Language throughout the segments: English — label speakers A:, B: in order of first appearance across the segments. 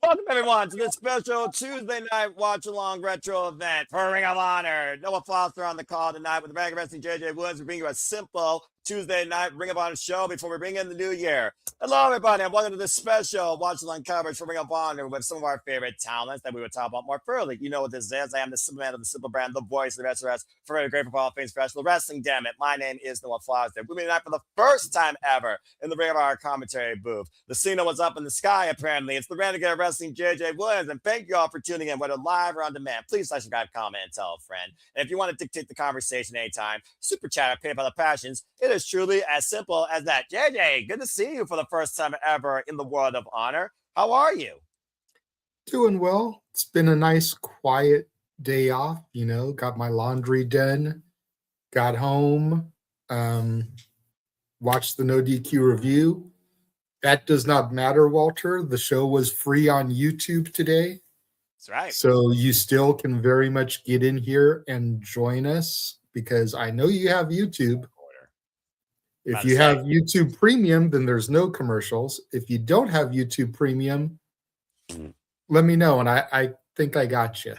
A: Welcome everyone to this special Tuesday night watch along retro event for Ring of Honor. Noah Foster on the call tonight with the Bang Wrestling JJ Woods. We bring you a simple Tuesday night Ring of Honor show before we bring in the new year. Hello everybody and welcome to this special watch along coverage for Ring of Honor with some of our favorite talents that we would talk about more thoroughly. You know what this is. I am the simple man of the simple brand, the voice of the SRS for a great Hall of Fame professional wrestling. Damn it. My name is Noah Foster. We're tonight for the first time ever in the Ring of Honor commentary booth. The signal was up in the sky apparently. It's the Renegade Wrestling JJ Woods, and thank you all for tuning in, whether live or on demand. Please subscribe, comment, and tell a friend. And if you want to dictate the conversation anytime, super chat or pay by the passions. It is truly as simple as that. JJ, good to see you for the first time ever in the world of honor. How are you?
B: Doing well. It's been a nice, quiet day off. Got my laundry done, got home, watched the No DQ review. That does not matter, Walter. The show was free on YouTube today.
A: That's right.
B: So you still can very much get in here and join us because I know you have YouTube. If you have YouTube Premium, then there's no commercials. If you don't have YouTube Premium, let me know, and I think I got you.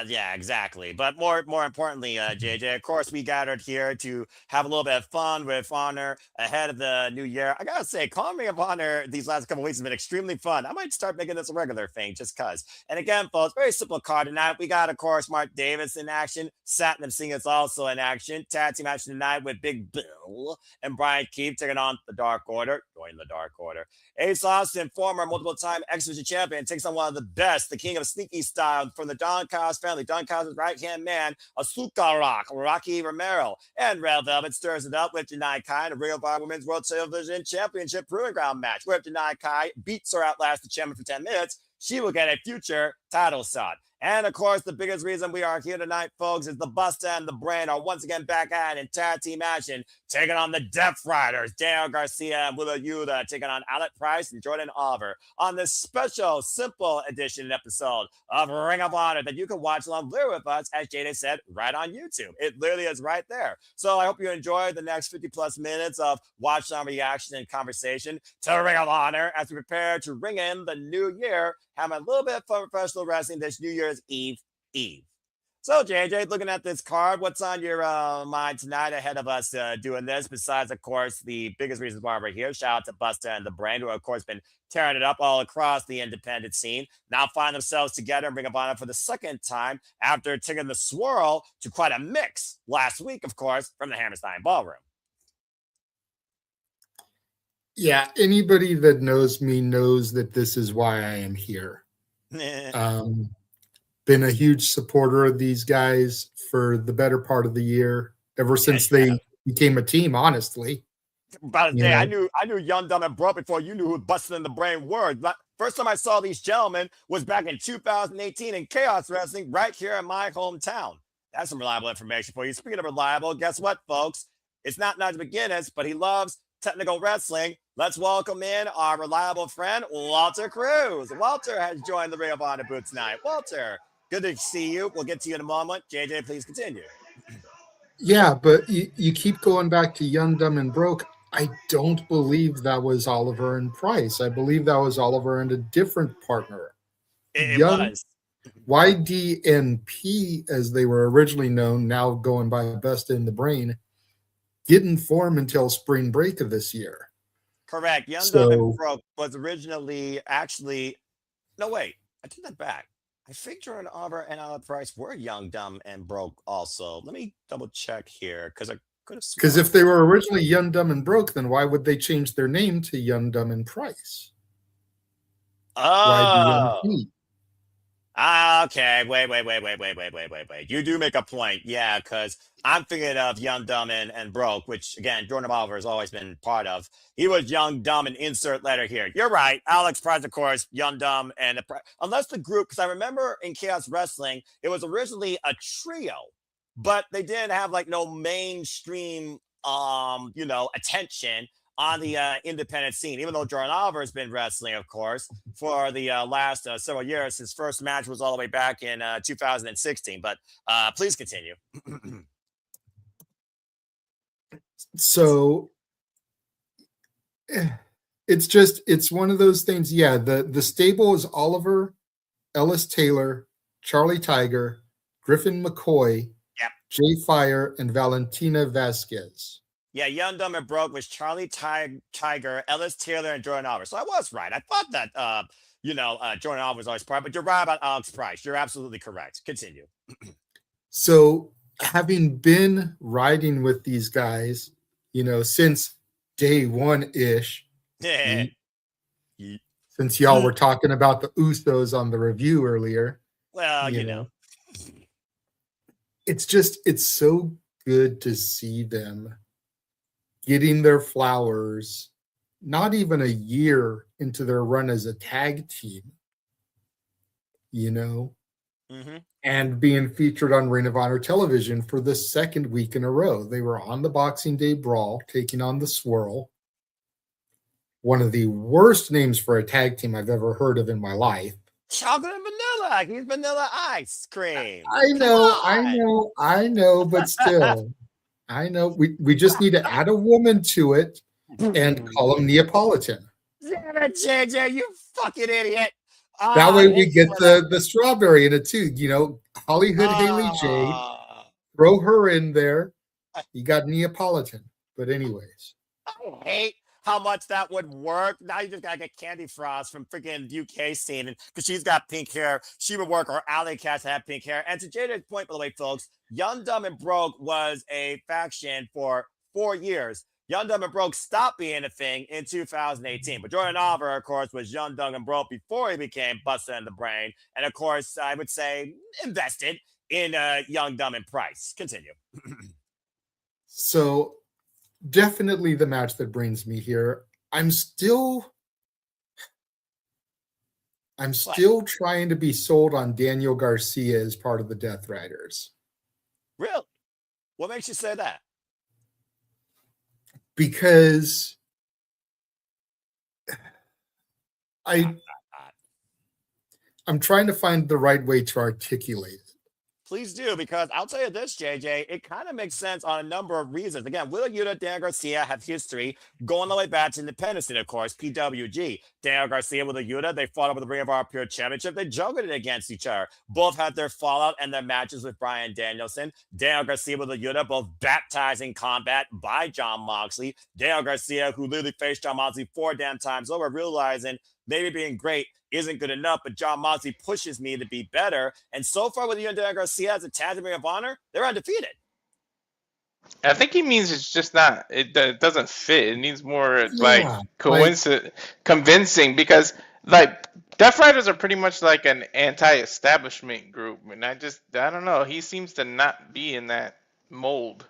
A: Yeah, exactly. But more importantly, JJ, of course, we gathered here to have a little bit of fun with Honor ahead of the new year. I gotta say, calling Ring of Honor these last couple of weeks has been extremely fun. I might start making this a regular thing just cause. And again, folks, very simple card tonight. We got, of course, Mark Davis in action. Satnam Singh is also in action. Tag team action tonight with Big Bill and Bryan taking on the Dark Order. Join the Dark Order. Ace Austin, former multiple-time X-Division champion, takes on one of the best, the king of sneaky style from the Don Callis family. Don Callis' right-hand man, Asuka Rock, Rocky Romero. And Red Velvet stirs it up with Janai Kai in a Ring of Honor Women's World Television Championship Proving Ground match, where if Janai Kai beats or outlasts the champion for 10 minutes, she will get a future title shot. And of course, the biggest reason we are here tonight, folks, is the Bustah and the Bryan are once again back at it in tag team action, taking on the Death Riders, Garcia and Yuta, taking on Alec Price and Jordan Oliver on this special, simple edition episode of Ring of Honor that you can watch along there with us, as Jada said, right on YouTube. It literally is right there. So I hope you enjoy the next 50 plus minutes of watch on reaction and conversation to Ring of Honor as we prepare to ring in the new year, having a little bit of fun professional wrestling this New Year's Eve. So, JJ, looking at this card, what's on your mind tonight ahead of us doing this? Besides, of course, the biggest reason why we're here. Shout out to Bustah and the Bryan, who have, of course, been tearing it up all across the independent scene. Now find themselves together and Ring of Honor for the second time after taking the swirl to quite a mix last week, of course, from the Hammerstein Ballroom.
B: Yeah, anybody that knows me knows that this is why I am here. Been a huge supporter of these guys for the better part of the year, ever since they became a team, honestly.
A: About a day, I knew Young, Dumb, and Broke before you knew who Bustah and the Bryan were. First time I saw these gentlemen was back in 2018 in Chaos Wrestling right here in my hometown. That's some reliable information for you. Speaking of reliable, guess what, folks? It's not Nigel McGuinness, but he loves technical wrestling. Let's welcome in our reliable friend, Walter Cruz. Walter has joined the Ring of Honor booth tonight. Walter, good to see you. We'll get to you in a moment. JJ, please continue.
B: Yeah, but you keep going back to Young, Dumb, and Broke. I don't believe that was Oliver and Price. I believe that was Oliver and a different partner.
A: It was.
B: YDNP, as they were originally known, now going by Bustah and the Bryan, didn't form until spring break of this year.
A: Correct. Young, Dumb, and Broke was originally no, wait. I take that back. I think Jordan Oliver and Alec Price were Young, Dumb, and Broke also. Let me double check here because I could have.
B: Because if they were originally Young, Dumb, and Broke, then why would they change their name to Young, Dumb, and Price?
A: Oh. Okay. Wait. You do make a point. Yeah, because I'm thinking of Young, Dumb, and Broke, which, again, Jordan Oliver has always been part of. He was Young, Dumb, and insert letter here. You're right. Alex Price, of course, Young, Dumb, and unless the group, because I remember in Chaos Wrestling, it was originally a trio, but they didn't have, no mainstream, attention on the independent scene, even though Jordan Oliver has been wrestling, of course, for the last several years. His first match was all the way back in 2016. But please continue.
B: So it's one of those things. Yeah, the stable is Oliver, Ellis Taylor, Charlie Tiger, Griffin McCoy,
A: Yep.
B: Jay Fire, and Valentina Vasquez.
A: Yeah, Young, Dumb, and Broke was Charlie Tiger, Ellis Taylor, and Jordan Oliver. So I was right. I thought that, Jordan Oliver was always part, but you're right about Alex Price. You're absolutely correct. Continue.
B: So having been riding with these guys, since day one-ish,
A: Yeah.
B: since y'all were talking about the Usos on the review earlier.
A: Well,
B: it's so good to see them getting their flowers, not even a year into their run as a tag team, and being featured on Ring of Honor television for the second week in a row. They were on the Boxing Day Brawl, taking on the Swirl, one of the worst names for a tag team I've ever heard of in my life.
A: Chocolate and vanilla. He's vanilla ice cream.
B: I know, but still. I know. We just need to add a woman to it and call him Neapolitan.
A: Damn it, JJ, you fucking idiot.
B: That way we get the strawberry in it too. Hollywood Haley Jade. Throw her in there. You got Neapolitan. But anyways.
A: I hate how much that would work. Now you just gotta get Candy Frost from freaking UK scene, and because she's got pink hair, she would work. Or Alley Cats have pink hair. And to JJ's point, by the way, folks, Young, Dumb, and Broke was a faction for 4 years. Young, Dumb, and Broke stopped being a thing in 2018. But Jordan Oliver, of course, was Young, Dumb, and Broke before he became Bustah and the Brain. And of course, I would say invested in Young, Dumb, and Price. Continue.
B: So definitely the match that brings me here. I'm still trying to be sold on Daniel Garcia as part of the Death Riders.
A: Really? What makes you say that?
B: Because I'm trying to find the right way to articulate it.
A: Please do, because I'll tell you this, JJ, it kind of makes sense on a number of reasons. Again, Wheeler Yuta, Daniel Garcia have history going all the way back to Independence, of course, PWG. Daniel Garcia with the Yuta, they fought over the Ring of Honor Pure Championship. They juggled it against each other. Both had their fallout and their matches with Bryan Danielson. Daniel Garcia with the Yuta, both baptized in combat by Jon Moxley. Daniel Garcia, who literally faced Jon Moxley 4 damn times over, realizing maybe being great isn't good enough, but Jon Moxley pushes me to be better. And so far with you and Daniel Garcia as a tag team Ring of Honor, they're undefeated.
C: I think he means it's just not. It doesn't fit. It needs more convincing, because Death Riders are pretty much like an anti-establishment group, and I don't know. He seems to not be in that mold.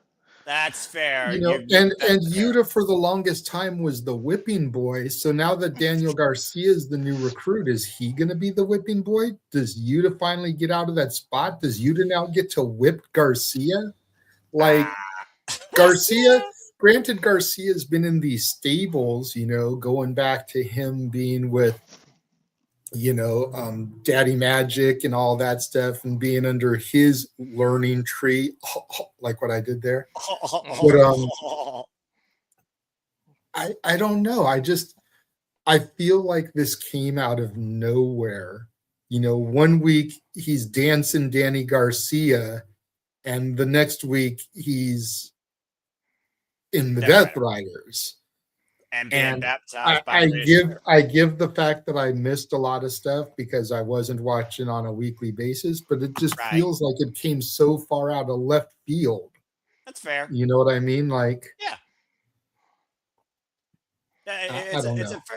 A: That's fair.
B: And Yuta for the longest time was the whipping boy. So now that Daniel Garcia is the new recruit, is he going to be the whipping boy? Does Yuta finally get out of that spot? Does Yuta now get to whip Garcia? Garcia, granted, Garcia's been in these stables, going back to him being with, Daddy Magic and all that stuff, and being under his learning tree, like what I did there. But I don't know. I feel like this came out of nowhere. 1 week he's dancing Danny Garcia, and the next week he's in the Death Riders.
A: And baptized
B: I give the fact that I missed a lot of stuff because I wasn't watching on a weekly basis, but it just feels like it came so far out of left field.
A: That's fair.
B: You know what I mean?
A: Yeah. It's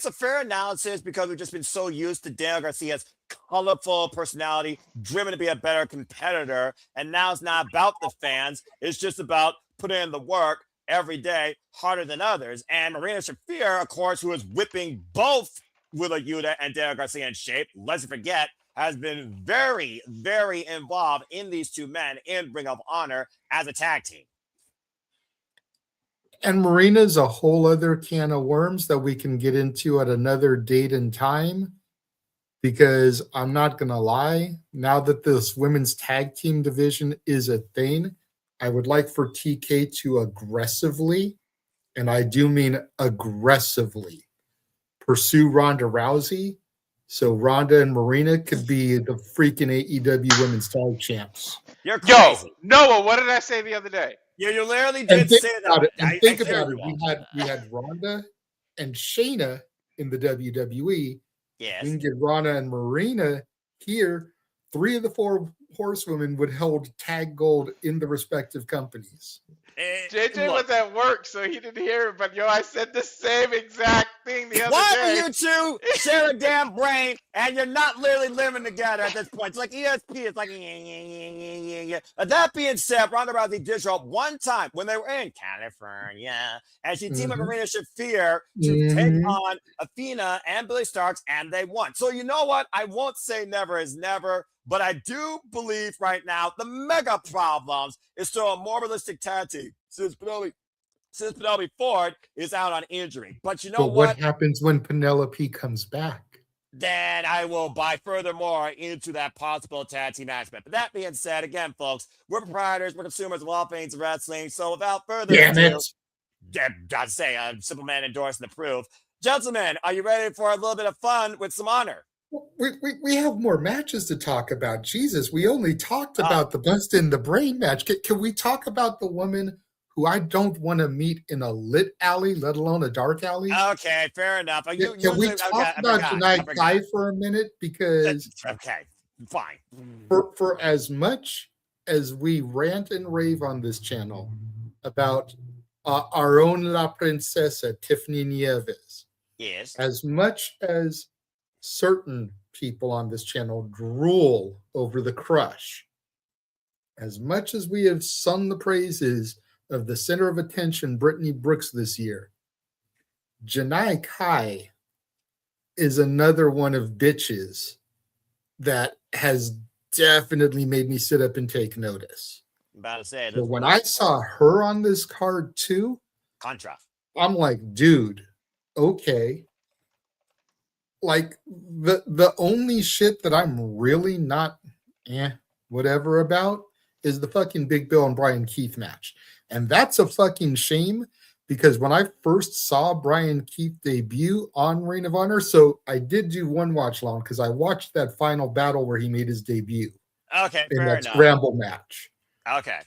A: a fair analysis, because we've just been so used to Daniel Garcia's colorful personality, driven to be a better competitor, and now it's not about the fans. It's just about putting in the work every day, harder than others. And Marina Shafir, of course, who is whipping both Wheeler Yuta and Daniel Garcia in shape, let's forget, has been very, very involved in these two men in Ring of Honor as a tag team.
B: And Marina's a whole other can of worms that we can get into at another date and time, because I'm not going to lie, now that this women's tag team division is a thing, I would like for TK to aggressively and I do mean aggressively, pursue Ronda Rousey so Ronda and Marina could be the freaking AEW Women's Tag Champs.
A: You're crazy.
C: Yo, Noah, what did I say the other day?
A: You literally did say that.
B: And think about it. We had Ronda and Shayna in the WWE.
A: Yes.
B: We can get Ronda and Marina here. 3 of the 4 horsewomen would hold tag gold in the respective companies.
C: JJ was at work, so he didn't hear it. But yo, I said the same exact thing the other
A: why
C: day.
A: do you two share a damn brain and you're not literally living together at this point? It's like ESP. It's like yeah. That being said, Ronda Rousey did show up one time when they were in California, and she teamed up with Marina Shafir to take on Athena and Billy Starks, and they won. So you know what? I won't say never is never. But I do believe right now the mega problems is still a more realistic tag team since Penelope Ford is out on injury. But you know
B: what happens when Penelope comes back?
A: Then I will buy furthermore into that possible tag team aspect. But that being said, again, folks, we're proprietors, we're consumers of all things wrestling. So without further ado, gotta say, a simple man endorsed and approved. Gentlemen, are you ready for a little bit of fun with some honor?
B: We have more matches to talk about. Jesus, we only talked about the Bustah in the Brain match. Can we talk about the woman who I don't want to meet in a lit alley, let alone a dark alley?
A: Okay, fair enough.
B: Can we talk about Janai Kai for a minute? Because
A: okay, fine.
B: For as much as we rant and rave on this channel about our own La Princesa, Tiffany Nieves,
A: yes,
B: as much as certain people on this channel drool over the Crush, as much as we have sung the praises of the center of attention, Brittany Brooks, this year, Janai Kai is another one of bitches that has definitely made me sit up and take notice.
A: I'm about to say,
B: so when I saw her on this card too,
A: Contra,
B: I'm like, dude, okay. Like the only shit that I'm really not whatever about is the fucking Big Bill and Bryan Keith match. And that's a fucking shame because when I first saw Bryan Keith debut on Ring of Honor, so I did do one watch long because I watched that final battle where he made his debut.
A: Okay,
B: in
A: fair
B: that
A: enough.
B: Scramble match.
A: Okay.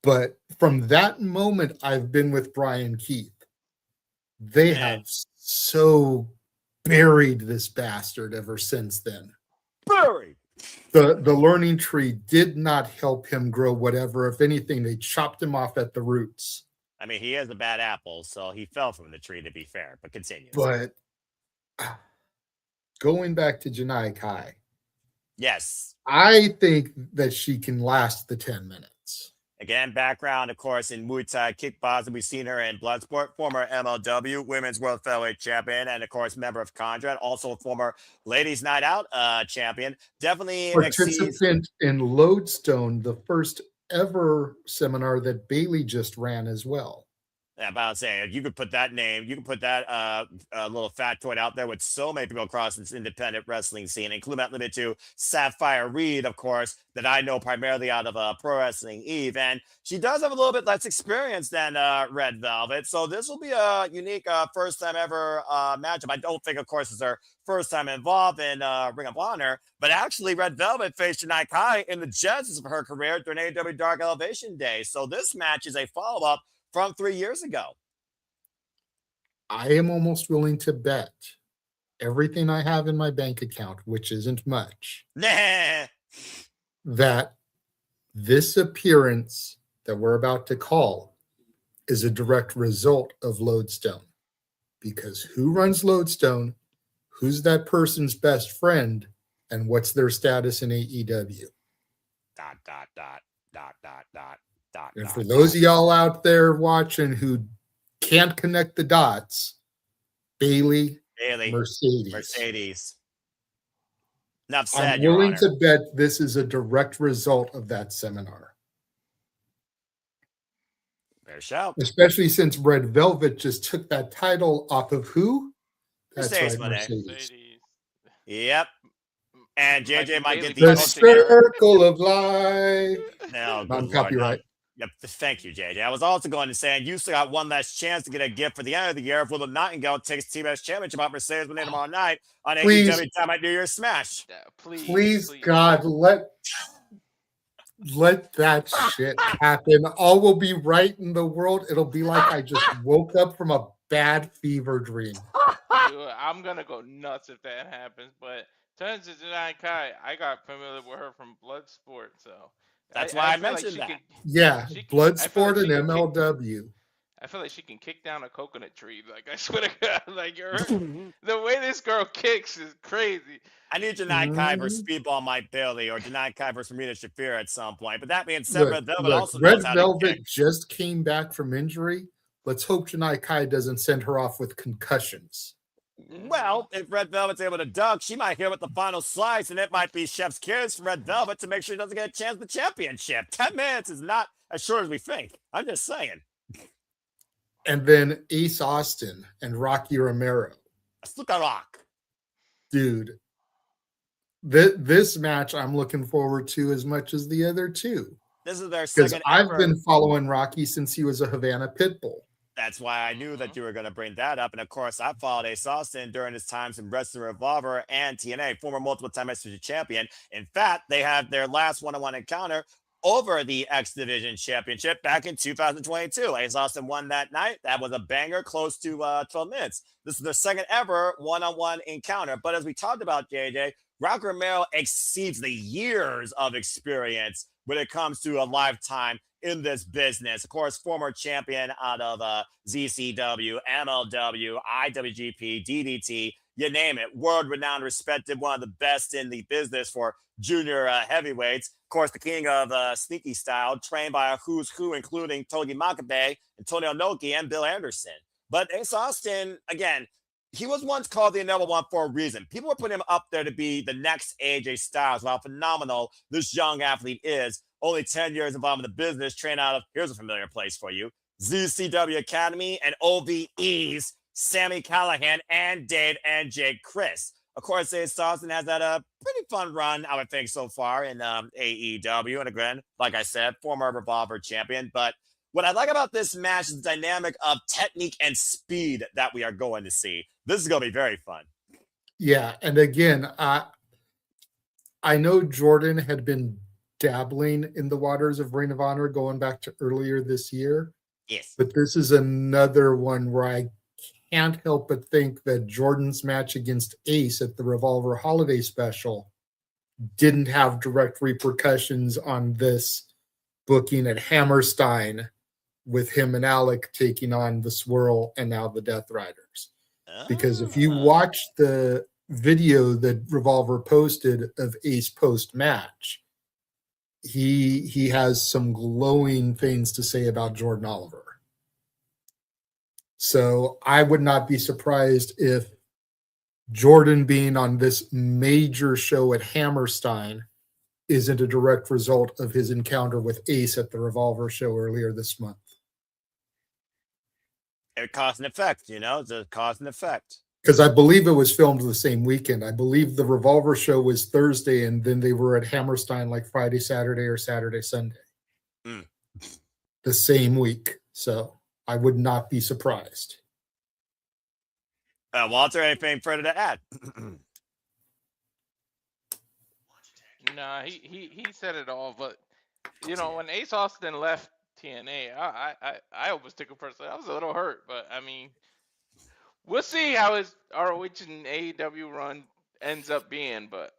B: But from that moment, I've been with Bryan Keith. They have so buried this bastard ever since then.
A: Buried.
B: The learning tree did not help him grow whatever. If anything, they chopped him off at the roots.
A: I mean, he is a bad apple, so he fell from the tree, to be fair, but continue.
B: But going back to Janai Kai.
A: Yes.
B: I think that she can last the 10 minutes.
A: Again, background, of course, in Muay Thai kickboxing. We've seen her in Bloodsport, former MLW Women's World Featherweight Champion, and of course, member of Conrad, also a former Ladies Night Out champion. Definitely
B: participant in Lodestone, the first ever seminar that Bailey just ran as well.
A: Yeah, about to say, you could put that name, you could put that little factoid out there with so many people across this independent wrestling scene, including that limited to Sapphire Reed, of course, that I know primarily out of Pro Wrestling Eve. And she does have a little bit less experience than Red Velvet. So this will be a unique first time ever matchup. I don't think, of course, it's her first time involved in Ring of Honor, but actually Red Velvet faced Janai Kai in the genesis of her career during AEW Dark Elevation Day. So this match is a follow-up from 3 years ago.
B: I am almost willing to bet everything I have in my bank account, which isn't much, that this appearance that we're about to call is a direct result of Lodestone. Because who runs Lodestone? Who's that person's best friend? And what's their status in AEW? ... And for those of y'all out there watching who can't connect the dots, Bailey, Mercedes.
A: Enough said,
B: I'm willing to bet this is a direct result of that seminar.
A: Fair shout.
B: Especially since Red Velvet just took that title off of who? That's right, Mercedes.
A: Yep. And JJ might get
B: the circle of life.
A: No,
B: non-copyright.
A: Yep, thank you, JJ. I was also going to say, and you still got one last chance to get a gift for the end of the year if Will Nightingale takes TBS Championship out Mercedes Benz tomorrow night on
B: Please.
A: AEW Dynamite New Year's Smash.
B: Please, God, let that shit happen. All will be right in the world. It'll be like I just woke up from a bad fever dream.
C: Dude, I'm gonna go nuts if that happens. But turns to Janai Kai, I got familiar with her from Bloodsport, so
A: that's why I mentioned that.
B: Bloodsport and MLW.
C: I feel like she can kick down a coconut tree. Like, I swear to God, like, the way this girl kicks is crazy.
A: I need Janai Kai versus Speedball Mike Bailey or Janai Kai versus Marina Shafir at some point. But that being said, Red Velvet also knows how to kick.
B: just came back from injury. Let's hope Janai Kai doesn't send her off with concussions.
A: Well, if Red Velvet's able to duck, she might hear with the final slice, and it might be Chef's kiss for Red Velvet to make sure she doesn't get a chance at the championship. 10 minutes is not as short as we think. I'm just saying.
B: And then Ace Austin and Rocky Romero.
A: Asuka Rock.
B: Dude, this match I'm looking forward to as much as the other two.
A: This is their second
B: ever. I've been following Rocky since he was a Havana Pitbull.
A: That's why I knew that you were going to bring that up. And of course, I followed Ace Austin during his times in Wrestling Revolver and TNA, former multiple-time SWG champion. In fact, they had their last one-on-one encounter over the X Division Championship back in 2022. Ace Austin won that night. That was a banger, close to 12 minutes. This is their second ever one-on-one encounter. But as we talked about, JJ, Rocky Romero exceeds the years of experience when it comes to a lifetime in this business. Of course, former champion out of ZCW, MLW, IWGP, DDT, you name it. World-renowned, respected, one of the best in the business for junior heavyweights. Of course, the king of sneaky style, trained by a who's who, including Togi Makabe, Antonio Inoki, and Bill Anderson. But Ace Austin, again, he was once called the number one for a reason. People were putting him up there to be the next AJ Styles. How phenomenal this young athlete is. Only 10 years involved in the business, trained out of, here's a familiar place for you, ZCW Academy and OVE's Sammy Callahan and Dave and Jake Chris. Of course, Ace Austin has had a pretty fun run, I would think, so far in AEW. And again, like I said, former Revolver champion. But what I like about this match is the dynamic of technique and speed that we are going to see. This is going to be very fun.
B: Yeah, and again, I know Jordan had been dabbling in the waters of Ring of Honor going back to earlier this year.
A: Yes.
B: But this is another one where I can't help but think that Jordan's match against Ace at the Revolver Holiday Special didn't have direct repercussions on this booking at Hammerstein with him and Alec taking on the Swirl and now the Death Riders. Because if you watch the video that Revolver posted of Ace post-match, he has some glowing things to say about Jordan Oliver. So I would not be surprised if Jordan being on this major show at Hammerstein isn't a direct result of his encounter with Ace at the Revolver show earlier this month.
A: It cause and effect, you know, it's a cause and effect.
B: Because I believe it was filmed the same weekend. I believe the Revolver show was Thursday, and then they were at Hammerstein like Friday, Saturday, or Saturday, Sunday. The same week. So I would not be surprised.
A: Walter, anything further to add?
C: Nah, he said it all. But, you know, when Ace Austin left TNA, I almost took it personally. I was a little hurt, but I mean, we'll see how his ROH and AEW run ends up being, but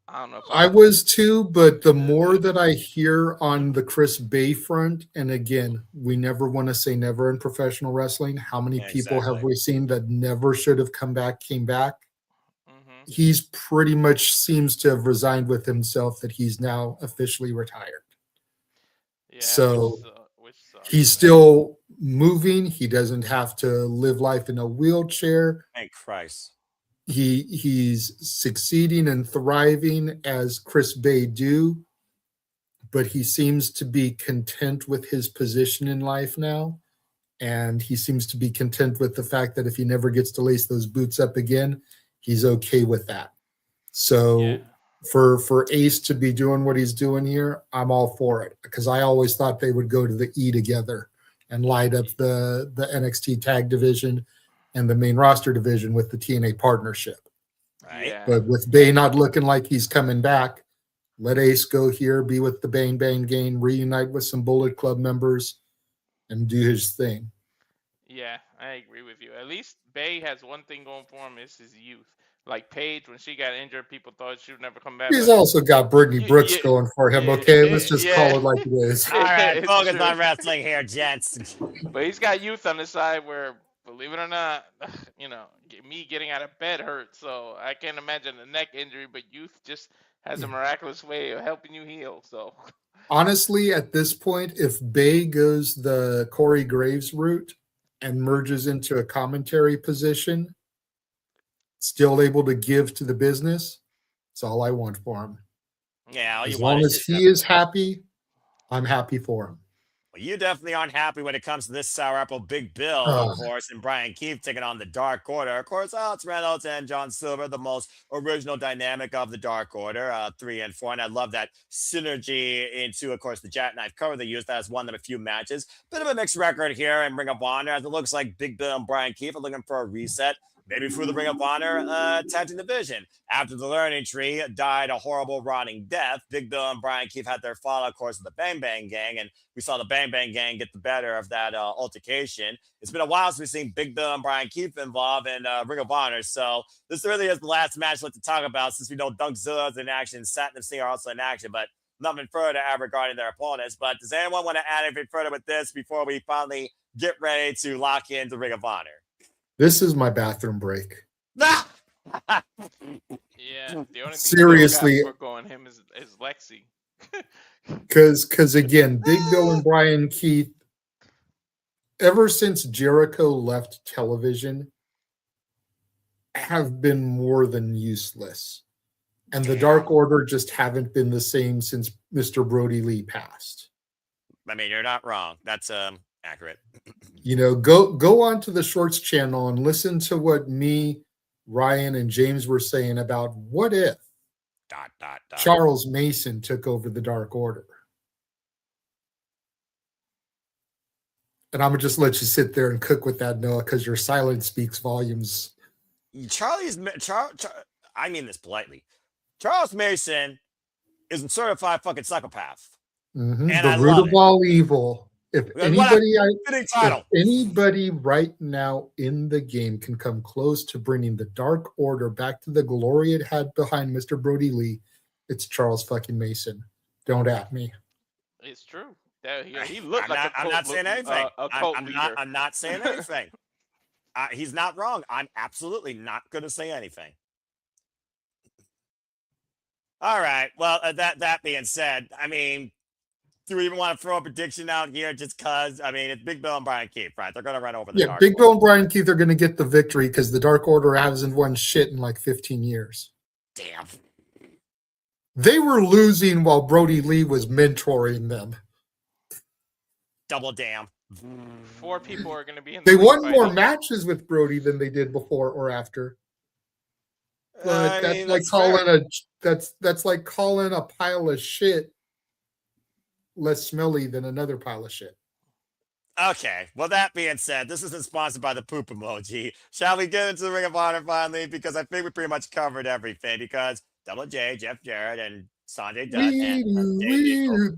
C: I don't know.
B: I was too, but the more that I hear on the Chris Bay front, and again, we never want to say never in professional wrestling. How many people have we seen that never should have come back, came back? He's pretty much seems to have resigned with himself that he's now officially retired. Yeah, so he's still moving. He doesn't have to live life in a wheelchair.
A: Thank Christ.
B: He's succeeding and thriving as Chris Bay do, but he seems to be content with his position in life now. And he seems to be content with the fact that if he never gets to lace those boots up again, he's okay with that. So For Ace to be doing what he's doing here, I'm all for it because I always thought they would go to the E together and light up the NXT tag division and the main roster division with the TNA partnership.
A: Right.
C: Yeah.
B: But with Bay not looking like he's coming back, let Ace go here, be with the Bang Bang Gang, reunite with some Bullet Club members, and do his thing.
C: Yeah, I agree with you. At least Bay has one thing going for him: is his youth. Like Paige, when she got injured, people thought she would never come back.
B: He's also got Brittany Brooks going for him. Okay, let's just call it like it is.
A: All right,
C: It's
A: focus
C: true.
A: on wrestling here, gents.
C: But he's got youth on the side where, believe it or not, me getting out of bed hurts. So I can't imagine a neck injury, but youth just has a miraculous way of helping you heal. So
B: honestly, at this point, if Bay goes the Corey Graves route and merges into a commentary position, still able to give to the business, it's all I want for him.
A: Yeah,
B: as long as he is happy, I'm happy for him.
A: Well, you definitely aren't happy when it comes to this sour apple. Big Bill, of course, and Bryan Keith taking on the Dark Order. Of course, Alex Reynolds and John Silver, the most original dynamic of the Dark Order, 3 and 4. And I love that synergy into, of course, the jackknife cover they used. That has won them a few matches. Bit of a mixed record here in Ring of Honor, as it looks like Big Bill and Bryan Keith are looking for a reset. Maybe for the Ring of Honor tag team division. After the Learning Tree died a horrible, rotting death, Big Bill and Bryan Keith had their fall, of course, of the Bang Bang Gang, and we saw the Bang Bang Gang get the better of that altercation. It's been a while since we've seen Big Bill and Bryan Keith involved in Ring of Honor, so this really is the last match I'd like to talk about, since we know Dunkzilla's in action, Satnam and Singh are also in action, but nothing further to add regarding their opponents. But does anyone want to add anything further with this before we finally get ready to lock in the Ring of Honor?
B: This is my bathroom break.
C: yeah, the only thing
B: seriously
C: for going him is Lexi.
B: Because again, Big Bill and Bryan Keith, ever since Jericho left television, have been more than useless. And the Dark Order just haven't been the same since Mr. Brody Lee passed.
A: I mean, you're not wrong. That's accurate.
B: Go onto the Shorts channel and listen to what me, Ryan, and James were saying about what if Charles Mason took over the Dark Order. And I'm going to just let you sit there and cook with that, Noah, because your silence speaks volumes.
A: I mean this politely. Charles Mason is a certified fucking psychopath.
B: Mm-hmm. And the root of all evil. If anybody right now in the game can come close to bringing the Dark Order back to the glory it had behind Mr. Brody Lee, it's Charles fucking Mason. Don't at me.
C: It's true. He looked like
A: I'm not saying anything. I'm not saying anything. He's not wrong. I'm absolutely not going to say anything. All right. Well, that being said, I mean, do we even want to throw a prediction out here just because? I mean, it's Big Bill and Bryan Keith, right? They're going to run over the Dark
B: Big
A: Order.
B: Bill and Bryan Keith are going to get the victory because the Dark Order hasn't won shit in like 15 years.
A: Damn.
B: They were losing while Brody Lee was mentoring them.
A: Double damn.
C: 4 people are going to be in.
B: They won more matches with Brody than they did before or after. But that's like calling a pile of shit less smelly than another pile of shit.
A: Okay. Well, that being said, this isn't sponsored by the poop emoji. Shall we get into the Ring of Honor finally? Because I think we pretty much covered everything. Because Double J, Jeff Jarrett, and Sanjay Dutt.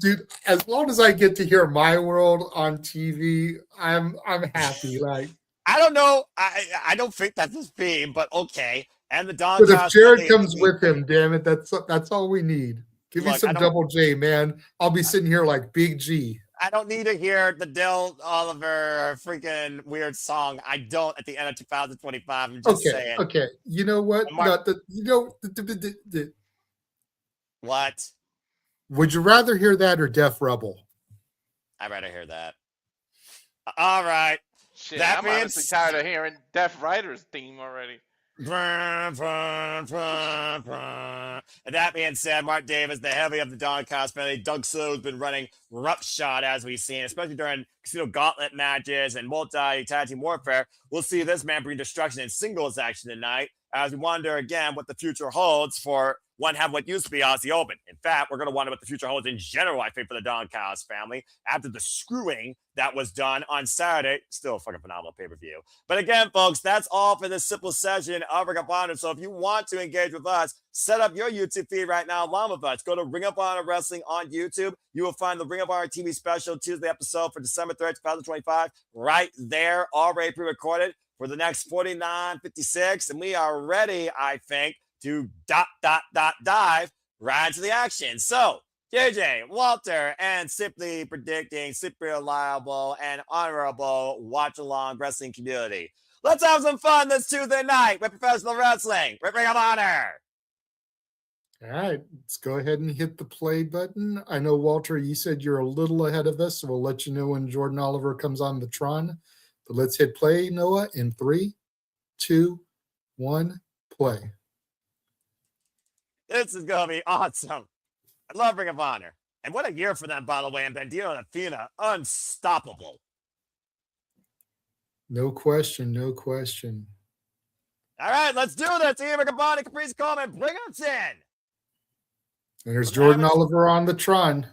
B: Dude, as long as I get to hear My World on TV, I'm happy. Like,
A: I don't know. I don't think that's his theme, but okay. And the Don.
B: But if Jared comes with him, damn it, that's all we need. Give me some Double J, man. I'll be sitting here like Big G.
A: I don't need to hear the Dale Oliver freaking weird song. I don't at the end of 2025. I'm just saying.
B: Okay. You know what?
A: What?
B: Would you rather hear that or Def Rebel?
A: I'd rather hear that. All right.
C: Shit, I'm honestly tired of hearing Def Rider's theme already.
A: And that being said, Mark Davis, the heavy of the Don Cost family, Doug Sue has been running roughshod as we've seen, especially during casino gauntlet matches and multi-tag team warfare, we'll see this man bring destruction in singles action tonight as we wonder again what the future holds for one have what used to be Aussie Open. In fact, we're going to wonder what the future holds in general, I think, for the Don Callis family after the screwing that was done on Saturday. Still a fucking phenomenal pay-per-view. But again, folks, that's all for this simple session of Ring of Honor. So if you want to engage with us, set up your YouTube feed right now along with us. Go to Ring of Honor Wrestling on YouTube. You will find the Ring of Honor TV special Tuesday episode for December 3rd, 2025 right there, already pre-recorded for the next 49.56. And we are ready, I think, to dive right into the action. So, JJ, Walter, and simply predicting, super reliable and honorable watch-along wrestling community. Let's have some fun this Tuesday night with professional wrestling with Ring of Honor.
B: All right, let's go ahead and hit the play button. I know, Walter, you said you're a little ahead of us, so we'll let you know when Jordan Oliver comes on the Tron. But let's hit play, Noah, in 3, 2, 1, play.
A: This is going to be awesome. I love Ring of Honor. And what a year for them, by the way. And Bandito and Athena, unstoppable.
B: No question, no question.
A: All right, let's do this. Team Ring of Honor, Caprice Coleman, bring us in.
B: And there's Jordan Oliver on the Tron.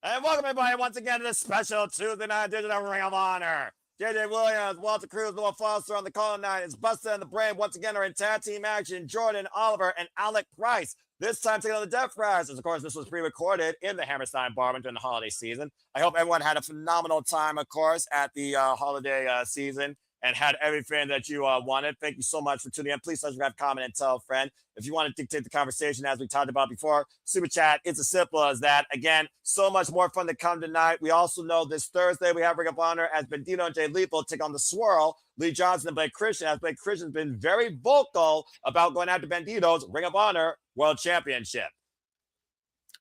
A: And welcome, everybody, once again to this special Tuesday night edition of Ring of Honor. JJ Williams, Walter Cruz, Noah Foster on the call tonight. It's Bustah and the Bryan once again are in tag team action. Jordan Oliver and Alec Price. This time taking on the Death Riders. Of course, this was pre-recorded in the Hammerstein Ballroom during the holiday season. I hope everyone had a phenomenal time, of course, at the holiday season and had everything that you wanted. Thank you so much for tuning in. Please subscribe, comment, and tell a friend. If you want to dictate the conversation, as we talked about before, Super Chat, it's as simple as that. Again, so much more fun to come tonight. We also know this Thursday we have Ring of Honor as Bandito and Jay Lethal take on the Swirl, Lee Johnson and Blake Christian, as Blake Christian's been very vocal about going after Bandito's Ring of Honor World Championship.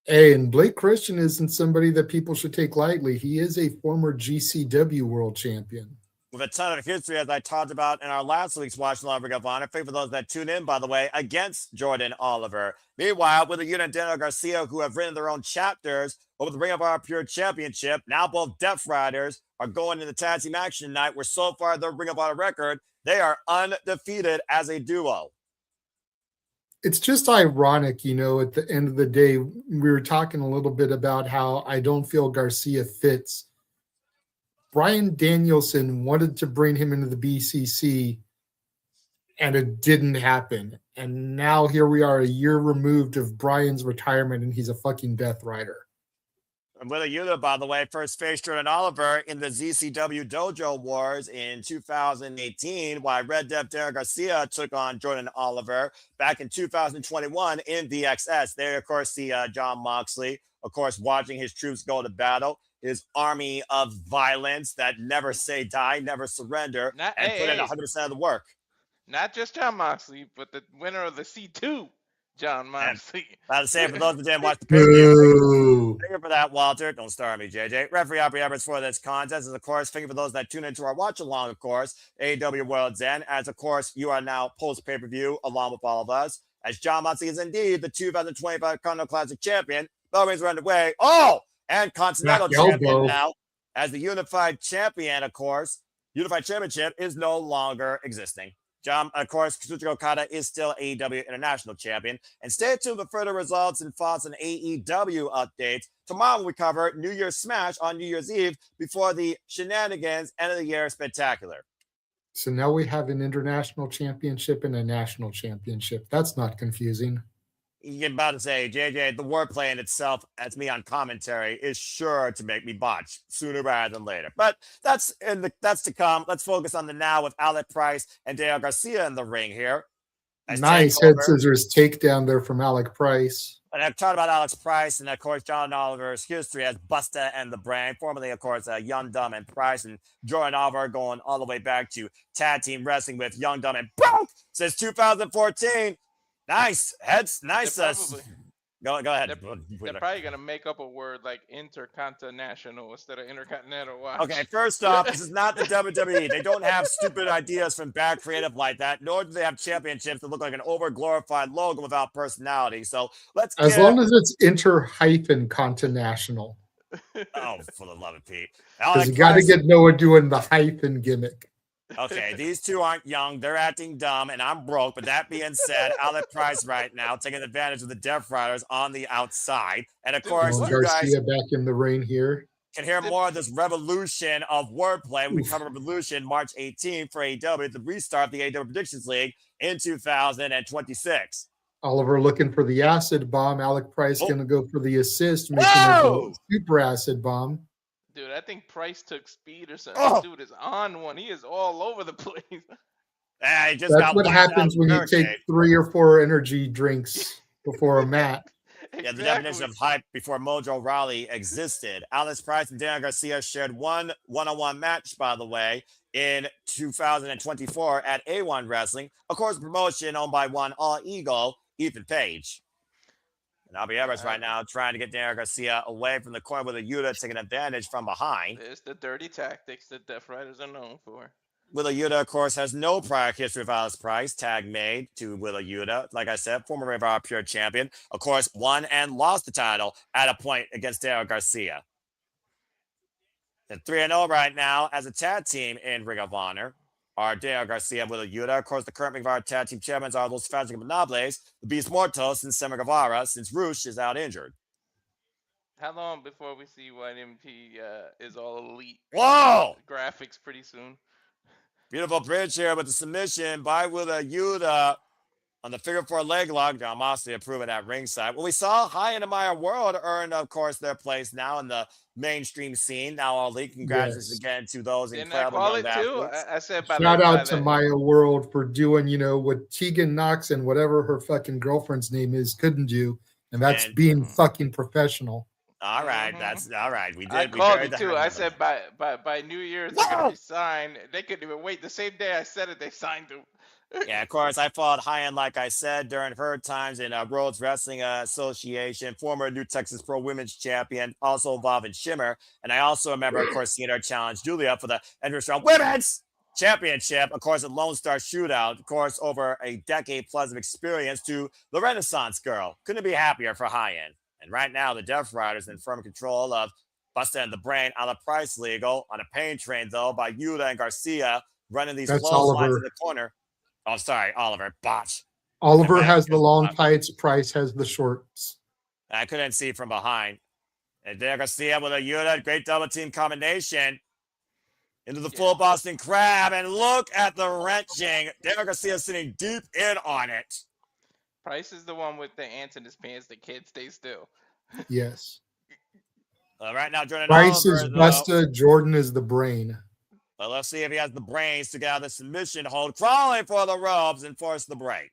B: Hey, and Blake Christian isn't somebody that people should take lightly. He is a former GCW World Champion.
A: With a ton of history, as I talked about in our last week's Watch Along Ring of Honor. Thank for those that tune in, by the way, against Jordan Oliver. Meanwhile, with the Yuta and Daniel Garcia, who have written their own chapters over the Ring of Honor Pure Championship, now both Death Riders are going into tag team action tonight, where so far their Ring of Honor record, they are undefeated as a duo.
B: It's just ironic, you know, at the end of the day, we were talking a little bit about how I don't feel Garcia fits. Bryan Danielson wanted to bring him into the BCC, and it didn't happen. And now here we are a year removed of Bryan's retirement, and he's a fucking Death Rider.
A: And with a Yuta, by the way, first faced Jordan Oliver in the ZCW Dojo Wars in 2018, while Red Death Daniel Garcia took on Jordan Oliver back in 2021 in DXS. There, of course, see John Moxley, of course, watching his troops go to battle. His army of violence that never say die, never surrender, put in 100% of the work.
C: Not just John Moxley, but the winner of the C2, John Moxley.
A: I'll say for those that didn't watch the pay-per-view, thank you for that, Walter. Don't start me, JJ. Referee Aubrey Everett for this contest is, of course, thank you for those that tune into our watch-along, of course, AEW World's End, as, of course, you are now post-pay-per-view along with all of us, as John Moxley is indeed the 2025 Continental Classic Champion. Bell rings are underway. And Continental Champion now, as the Unified Champion, of course. Unified Championship is no longer existing. John, of course, Kazuchika Okada is still AEW International Champion. And stay tuned for further results and thoughts on AEW updates. Tomorrow we cover New Year's Smash on New Year's Eve before the Shenanigans End of the Year Spectacular.
B: So now we have an international championship and a national championship. That's not confusing.
A: You're about to say, JJ, the wordplay in itself, as me on commentary, is sure to make me botch sooner rather than later. But that's to come. Let's focus on the now with Alec Price and Daniel Garcia in the ring here.
B: Nice head scissors takedown there from Alec Price.
A: And I've talked about Alex Price and, of course, John Oliver's history as Bustah and the Bryan, formerly, of course, Young, Dumb, and Price, and Jordan Oliver going all the way back to tag team wrestling with Young, Dumb, and Broke since 2014. Nice. Heads. Nice. Go ahead.
C: They're probably going to make up a word like intercontinental instead of intercontinental. Watch.
A: Okay, first off, this is not the WWE. They don't have stupid ideas from bad creative like that, nor do they have championships that look like an over-glorified logo without personality. So let's
B: as long as it's inter-continental.
A: Oh, for the love of Pete.
B: Because you got to get Noah doing the hyphen gimmick.
A: Okay, these two aren't young. They're acting dumb, and I'm broke. But that being said, Alec Price right now taking advantage of the Death Riders on the outside. And of course, you guys
B: Garcia back in the ring here.
A: Can hear more of this revolution of wordplay when we cover Revolution March 18th for AEW, the restart of the AEW Predictions League in 2026.
B: Oliver looking for the acid bomb. Alec Price going to go for the assist, making it a super acid bomb.
C: Dude, I think Price took speed or something. Dude is on one. He is all over the place.
A: That's
B: what happens when you take 3 or 4 energy drinks before a match.
A: Exactly. Yeah, the definition of hype before Mojo Rawley existed. Alex Price and Daniel Garcia shared one-on-one match, by the way, in 2024 at A1 Wrestling. Of course, promotion owned by one All Eagle, Ethan Page. And Albie Everett right now trying to get Daniel Garcia away from the corner with a Yuta taking advantage from behind.
C: There's the dirty tactics that Death Riders are known for.
A: Willa Yuta, of course, has no prior history of Alex Price. Tag made to Willa Yuta. Like I said, former Ring of Honor Pure Champion. Of course, won and lost the title at a point against Daniel Garcia. And 3-0 right now as a tag team in Ring of Honor are Daniel Garcia and Willa Yuta. Of course, the current Ring of Honor tag team champions are Los Fantastic Monobles, the Beast Mortos, and Sammy Guevara, since Roosh is out injured.
C: How long before we see YMT is all elite?
A: Whoa!
C: Graphics pretty soon.
A: Beautiful bridge here with the submission by Willa Yuta on the figure 4 leg lock. John Moxley approving at ringside. Well, we saw High in the Maya World earn, of course, their place now in the mainstream scene. Now, all the congratulations again to those incredible young athletes.
C: I said
B: shout out to Maya World for doing, what Tegan Knox and whatever her fucking girlfriend's name is couldn't do, and that's being fucking professional.
A: All right, that's all right. We did.
C: I called it too. I said by New Year's they're gonna be signed. They couldn't even wait. The same day I said it, they signed him.
A: Yeah, of course. I followed High End, like I said, during her times in World's Wrestling Association, former New Texas Pro Women's Champion, also involved in Shimmer. And I also remember, of course, seeing her challenge Julia for the Entrance Round Women's Championship, of course, at Lone Star Shootout, of course, over a decade plus of experience to the Renaissance Girl. Couldn't be happier for High End. And right now, the Death Riders in firm control of Bustah and the Brain on the Price Legal on a pain train, though, by Yuta and Garcia running these clotheslines in the corner. Oh, sorry, Oliver. Botch.
B: Oliver has the long tights. Price has the shorts.
A: I couldn't see from behind. And there Garcia with a Yuta. Great double team combination. Into the full Boston Crab. And look at the wrenching. Daniel Garcia sitting deep in on it.
C: Price is the one with the ants in his pants that can't stay still.
B: Yes.
A: Right now, Jordan
B: Price
A: Oliver,
B: is Bustah. Jordan is the Brain.
A: Well, let's see if he has the brains to get out of the submission hold, crawling for the ropes and force the break.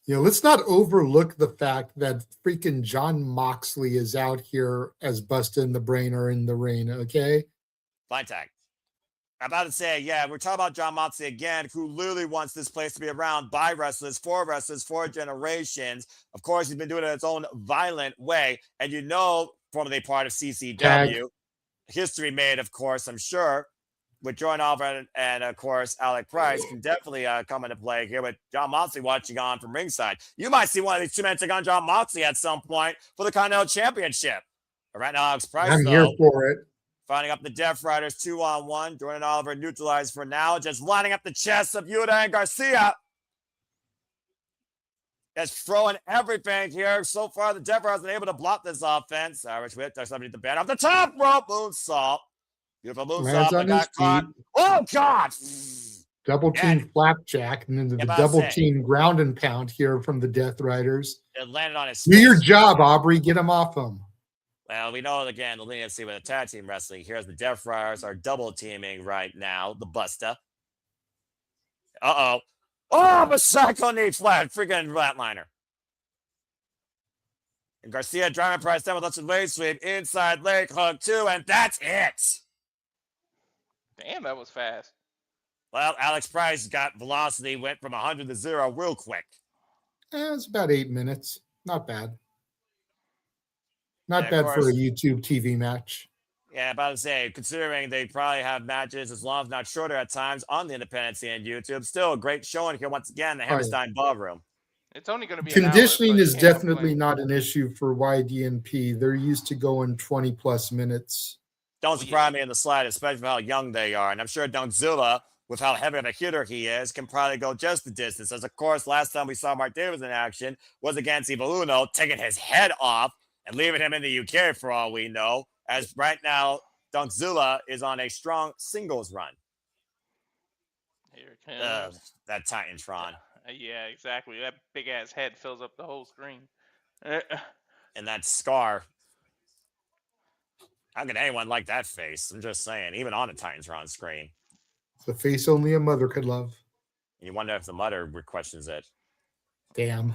B: Let's not overlook the fact that freaking John Moxley is out here as Bustah and the Brain are in the ring, okay?
A: Fine tag. I'm about to say, yeah, we're talking about John Moxley again, who literally wants this place to be around by wrestlers, for generations. Of course, he's been doing it in his own violent way. And formerly part of CCW. Tag. History made, of course, I'm sure, with Jordan Oliver and of course, Alec Price can definitely come into play here with John Moxley watching on from ringside. You might see one of these two men take on John Moxley at some point for the Continental Championship. But right now, Alex Price,
B: I'm here for it.
A: Finding up the Death Riders 2-on-1. Jordan Oliver neutralized for now. Just lining up the chests of Yuta and Garcia. Just throwing everything here. So far, the Death Riders have been able to block this offense. Irish whip, touch underneath the band. Off the top rope, moonsault. Beautiful moonsault. But got caught. Oh, God.
B: Double team flapjack. And then the double team ground and pound here from the Death Riders.
A: It landed on his
B: Do your job, Aubrey. Get him off him.
A: Well, we know, again, the leniency with the tag team wrestling. Here's the Death Riders are double teaming right now. The Bustah. Uh-oh. Oh, but Psycho knee flat. Freaking flatliner. And Garcia driving Price down with lots of leg sweep. Inside leg hook, too. And that's it.
C: Damn, that was fast.
A: Well, Alex Price got velocity. Went from 100 to 0 real quick.
B: It's about 8 minutes. Not bad. Not bad for a YouTube TV match.
A: Yeah, about to say, considering they probably have matches as long as not shorter at times on the independent scene and YouTube, still a great showing here once again, the Hammerstein Ballroom.
C: It's only going to be an hour.
B: Conditioning
C: So you
B: is
C: can't
B: definitely
C: complain.
B: not an issue for YDNP. They're used to going 20+ minutes.
A: Don't surprise me in the slightest, especially for how young they are. And I'm sure Donzilla, with how heavy of a hitter he is, can probably go just the distance. As of course, last time we saw Mark Davis in action was against Evil Uno, taking his head off and leaving him in the UK for all we know. As right now, Donzilla is on a strong singles run.
C: Here it comes.
A: That Titantron.
C: Yeah, exactly. That big ass head fills up the whole screen.
A: And that scar. How can anyone like that face? I'm just saying, even on a Titantron screen.
B: It's a face only a mother could love.
A: And you wonder if the mother questions it.
B: Damn.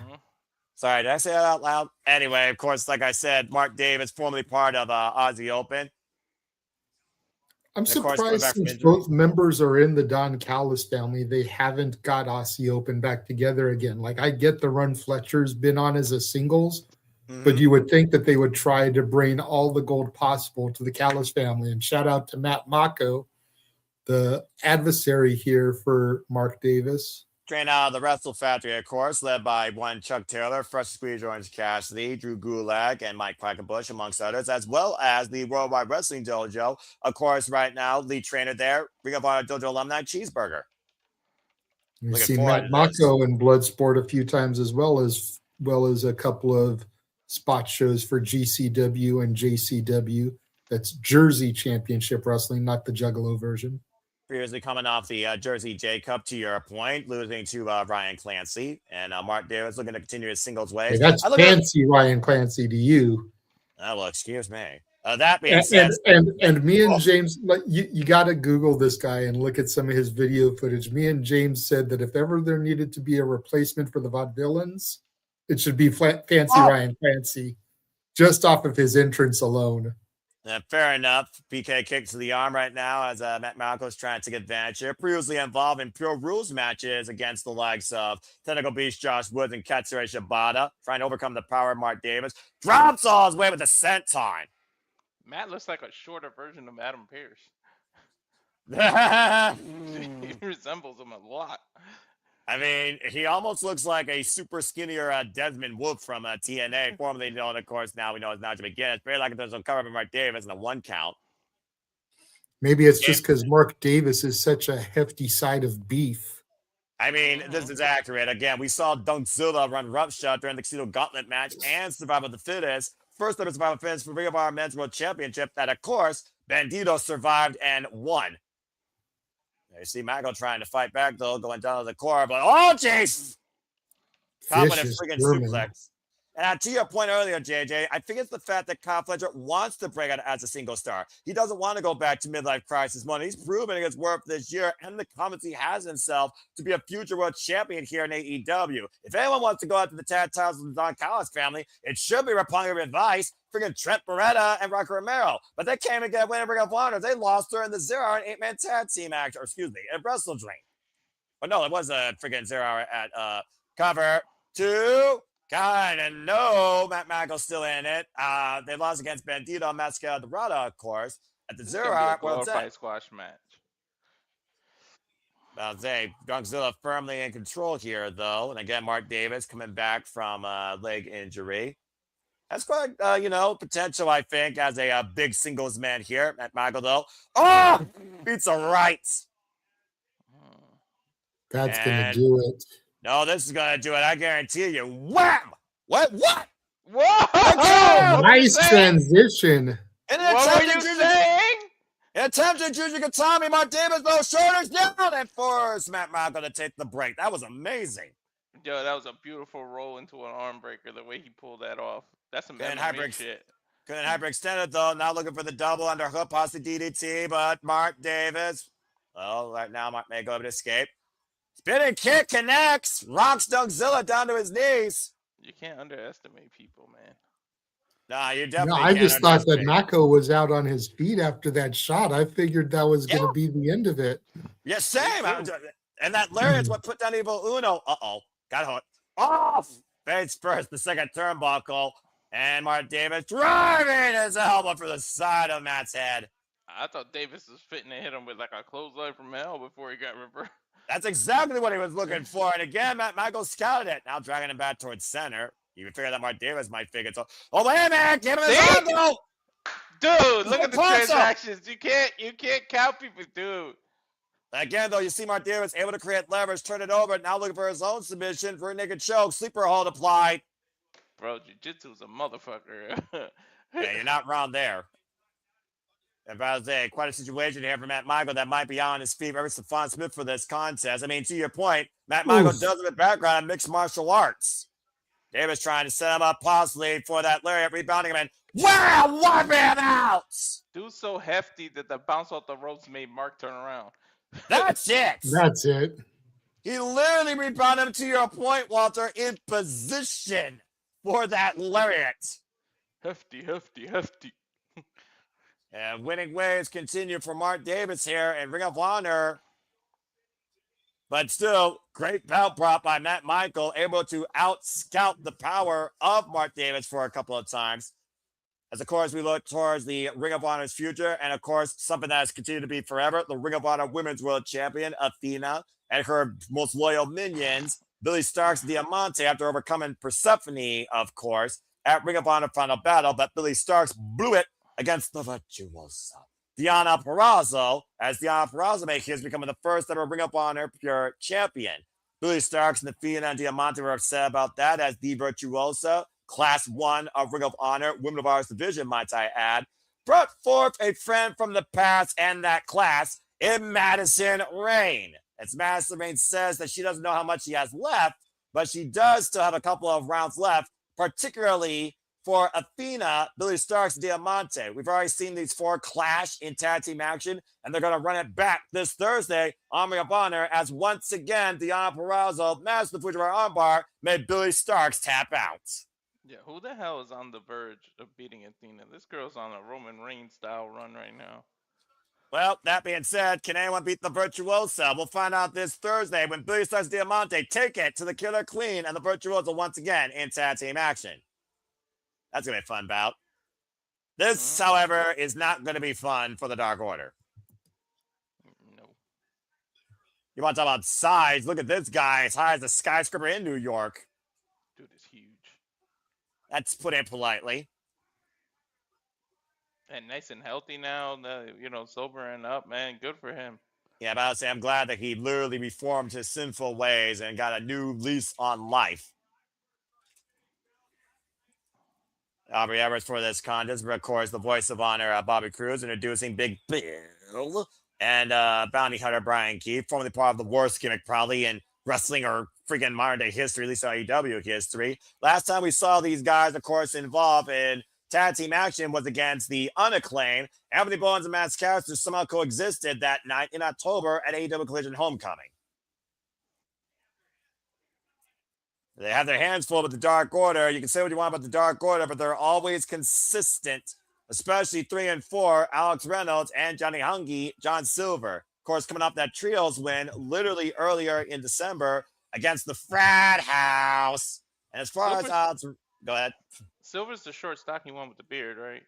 A: Sorry, did I say that out loud? Anyway, of course, like I said, Mark Davis, formerly part of Aussie Open.
B: I'm surprised since both members are in the Don Callis family, they haven't got Aussie Open back together again. Like, I get the run Fletcher's been on as a singles, but you would think that they would try to bring all the gold possible to the Callis family. And shout out to Matt Mako, the adversary here for Mark Davis.
A: Trained out of the Wrestle Factory, of course, led by one Chuck Taylor, Fresh Squeeze Orange Cassidy, Drew Gulak, and Mike Quackenbush, amongst others, as well as the Worldwide Wrestling Dojo. Of course, right now, lead trainer there, Ring of Honor Dojo alumni, Cheeseburger.
B: You've seen Matt Mako in Bloodsport a few times as well as a couple of spot shows for GCW and JCW. That's Jersey Championship Wrestling, not the Juggalo version.
A: Previously coming off the Jersey J Cup, to your point, losing to Ryan Clancy. And Mark Davis looking to continue his singles ways.
B: Hey, that's fancy Ryan Clancy to you.
A: Well, excuse me. That being said.
B: And me and James, you got to Google this guy and look at some of his video footage. Me and James said that if ever there needed to be a replacement for the Vaudevillains, it should be fancy Ryan Clancy, just off of his entrance alone.
A: Fair enough. PK kicks to the arm right now as Matt Malcolm's trying to take advantage here. Previously involved in Pure Rules matches against the likes of Technical Beast Josh Woods and Katsura Shibata, trying to overcome the power of Mark Davis. Drops all his way with the senton.
C: Matt looks like a shorter version of Adam Pearce. He resembles him a lot.
A: I mean, he almost looks like a super skinnier Desmond Wolf from TNA, formerly known, of course, now we know as Najee McGinnis. It's very like there's a cover of Mark Davis in a 1 count.
B: Maybe it's just because Mark Davis is such a hefty side of beef.
A: I mean, this is accurate. Again, we saw Donzilla run roughshod during the Casino Gauntlet match and Survival of the Fittest. First ever Survival of the Fittest for Ring of Honor Men's World Championship that, of course, Bandito survived and won. You see Michael trying to fight back, though, going down to the core, but oh, jeez! Confident friggin' suplex. And to your point earlier, JJ, I think it's the fact that Kyle Fletcher wants to break out as a single star. He doesn't want to go back to midlife crisis mode. He's proven his worth this year and the confidence he has himself to be a future world champion here in AEW. If anyone wants to go after the tag titles of the Don Callis family, it should be Rapunga Advice, friggin' Trent Beretta and Rocky Romero. But they came and get winning Ring of Honor. They lost during the 0 Hour and 8-man tag team match, or excuse me, at Wrestle Dream. But no, it was a friggin' 0 Hour at Cover 2. Kind of no, Matt Michael's still in it. They lost against Bandito and Mascara Dorada, of course, at the 0 Hour
C: glorified squash match.
A: I'll say Godzilla firmly in control here, though. And again, Mark Davis coming back from leg injury. That's quite, potential, I think, as a big singles man here. Matt Michael, though. Oh! Beats a right.
B: That's going to do it.
A: No, this is going to do it. I guarantee you. Wham! What?
C: Whoa!
B: Nice transition.
C: What were you saying?
A: Attempted Juju Katami. Mark Davis, those shoulders down, and forced Matt Michael to take the break. That was amazing.
C: Yo, that was a beautiful roll into an arm breaker, the way he pulled that off. That's some MMA shit.
A: Couldn't hyperextend it, though. Now looking for the double underhook, possibly DDT, but Mark Davis. Well, right now, Mark may go able to escape. Spinning kick connects. Rocks Dougzilla down to his knees.
C: You can't underestimate people, man.
A: Nah, you definitely
B: I just thought that Mako was out on his feet after that shot. I figured that was going to be the end of it.
A: Yeah, same. And that lariat's what put down Evil Uno. Uh-oh. Got hooked. Off. Face first, the second turnbuckle. And Mark Davis driving his elbow for the side of Matt's head.
C: I thought Davis was fitting to hit him with like a clothesline from hell before he got reversed.
A: That's exactly what he was looking for. And again, Matt Michael scouted it. Now dragging him back towards center. You would figure that Mark Davis might figure it. So, oh, wait a minute. Give him his
C: See?
A: arm, though.
C: Dude, look
A: Good
C: at the
A: punch, though.
C: transactions. You can't count people, dude.
A: Again, though, you see Mark Davis able to create leverage, turn it over, now looking for his own submission for a naked choke. Sleeper hold applied.
C: Bro, jiu-jitsu's a motherfucker.
A: Yeah, you're not wrong there. And I was saying, quite a situation here for Matt Michael that might be on his feet. Very Stephon Smith for this contest. I mean, to your point, Matt Michael does have a background in mixed martial arts. Davis trying to set him up possibly for that lariat, rebounding him, and wow, wipe him out.
C: Dude's so hefty that the bounce off the ropes made Mark turn around.
A: That's it.
B: That's it.
A: He literally rebounded him, to your point, Walter, in position for that lariat.
C: Hefty.
A: And winning ways continue for Mark Davis here and Ring of Honor. But still, great belt prop by Matt Michael, able to out-scout the power of Mark Davis for a couple of times. As, of course, we look towards the Ring of Honor's future, and, of course, something that has continued to be forever, the Ring of Honor Women's World Champion, Athena, and her most loyal minions, Billy Starks Diamante, after overcoming Persephone, of course, at Ring of Honor Final Battle, but Billy Starks blew it against the Virtuosa, Deonna Purrazzo, as Deonna Purrazzo is becoming the first ever Ring of Honor Pure Champion. Billy Starks and Athena and Diamante were upset about that, as the Virtuosa, Class 1 of Ring of Honor, Women of Ours Division, might I add, brought forth a friend from the past and that class in Madison Rayne. As Madison Rayne says that she doesn't know how much she has left, but she does still have a couple of rounds left, particularly for Athena, Billy Starks, and Diamante. We've already seen these four clash in tag team action, and they're going to run it back this Thursday on Ring of Honor, as once again, Deonna Purrazzo, master of the Fujiwara armbar, made Billy Starks tap out.
C: Yeah, who the hell is on the verge of beating Athena? This girl's on a Roman Reigns style run right now.
A: Well, that being said, can anyone beat the Virtuosa? We'll find out this Thursday when Billy Starks Diamante take it to the Killer Queen and the Virtuosa once again in tag team action. That's going to be a fun bout. This, however, is not going to be fun for the Dark Order.
C: No.
A: You want to talk about size? Look at this guy, as high as a skyscraper in New York.
C: Dude is huge.
A: That's put it politely.
C: And nice and healthy now, sobering up, man. Good for him.
A: Yeah, but I would say I'm glad that he literally reformed his sinful ways and got a new lease on life. Aubrey Everett for this contest, but of course, the voice of honor, Bobby Cruz, introducing Big Bill and bounty hunter Bryan Keith, formerly part of the worst gimmick probably in wrestling or freaking modern day history, at least AEW history. Last time we saw these guys, of course, involved in tag team action was against the Unacclaimed. Anthony Bowens and Matt Scarcers somehow coexisted that night in October at AEW Collision Homecoming. They have their hands full with the Dark Order. You can say what you want about the Dark Order, but they're always consistent, especially 3 and 4, Alex Reynolds and Johnny Hungy, John Silver. Of course, coming off that trios win literally earlier in December against the Frat House. And as far as Alex, go ahead.
C: Silver's the short, stocky one with the beard, right?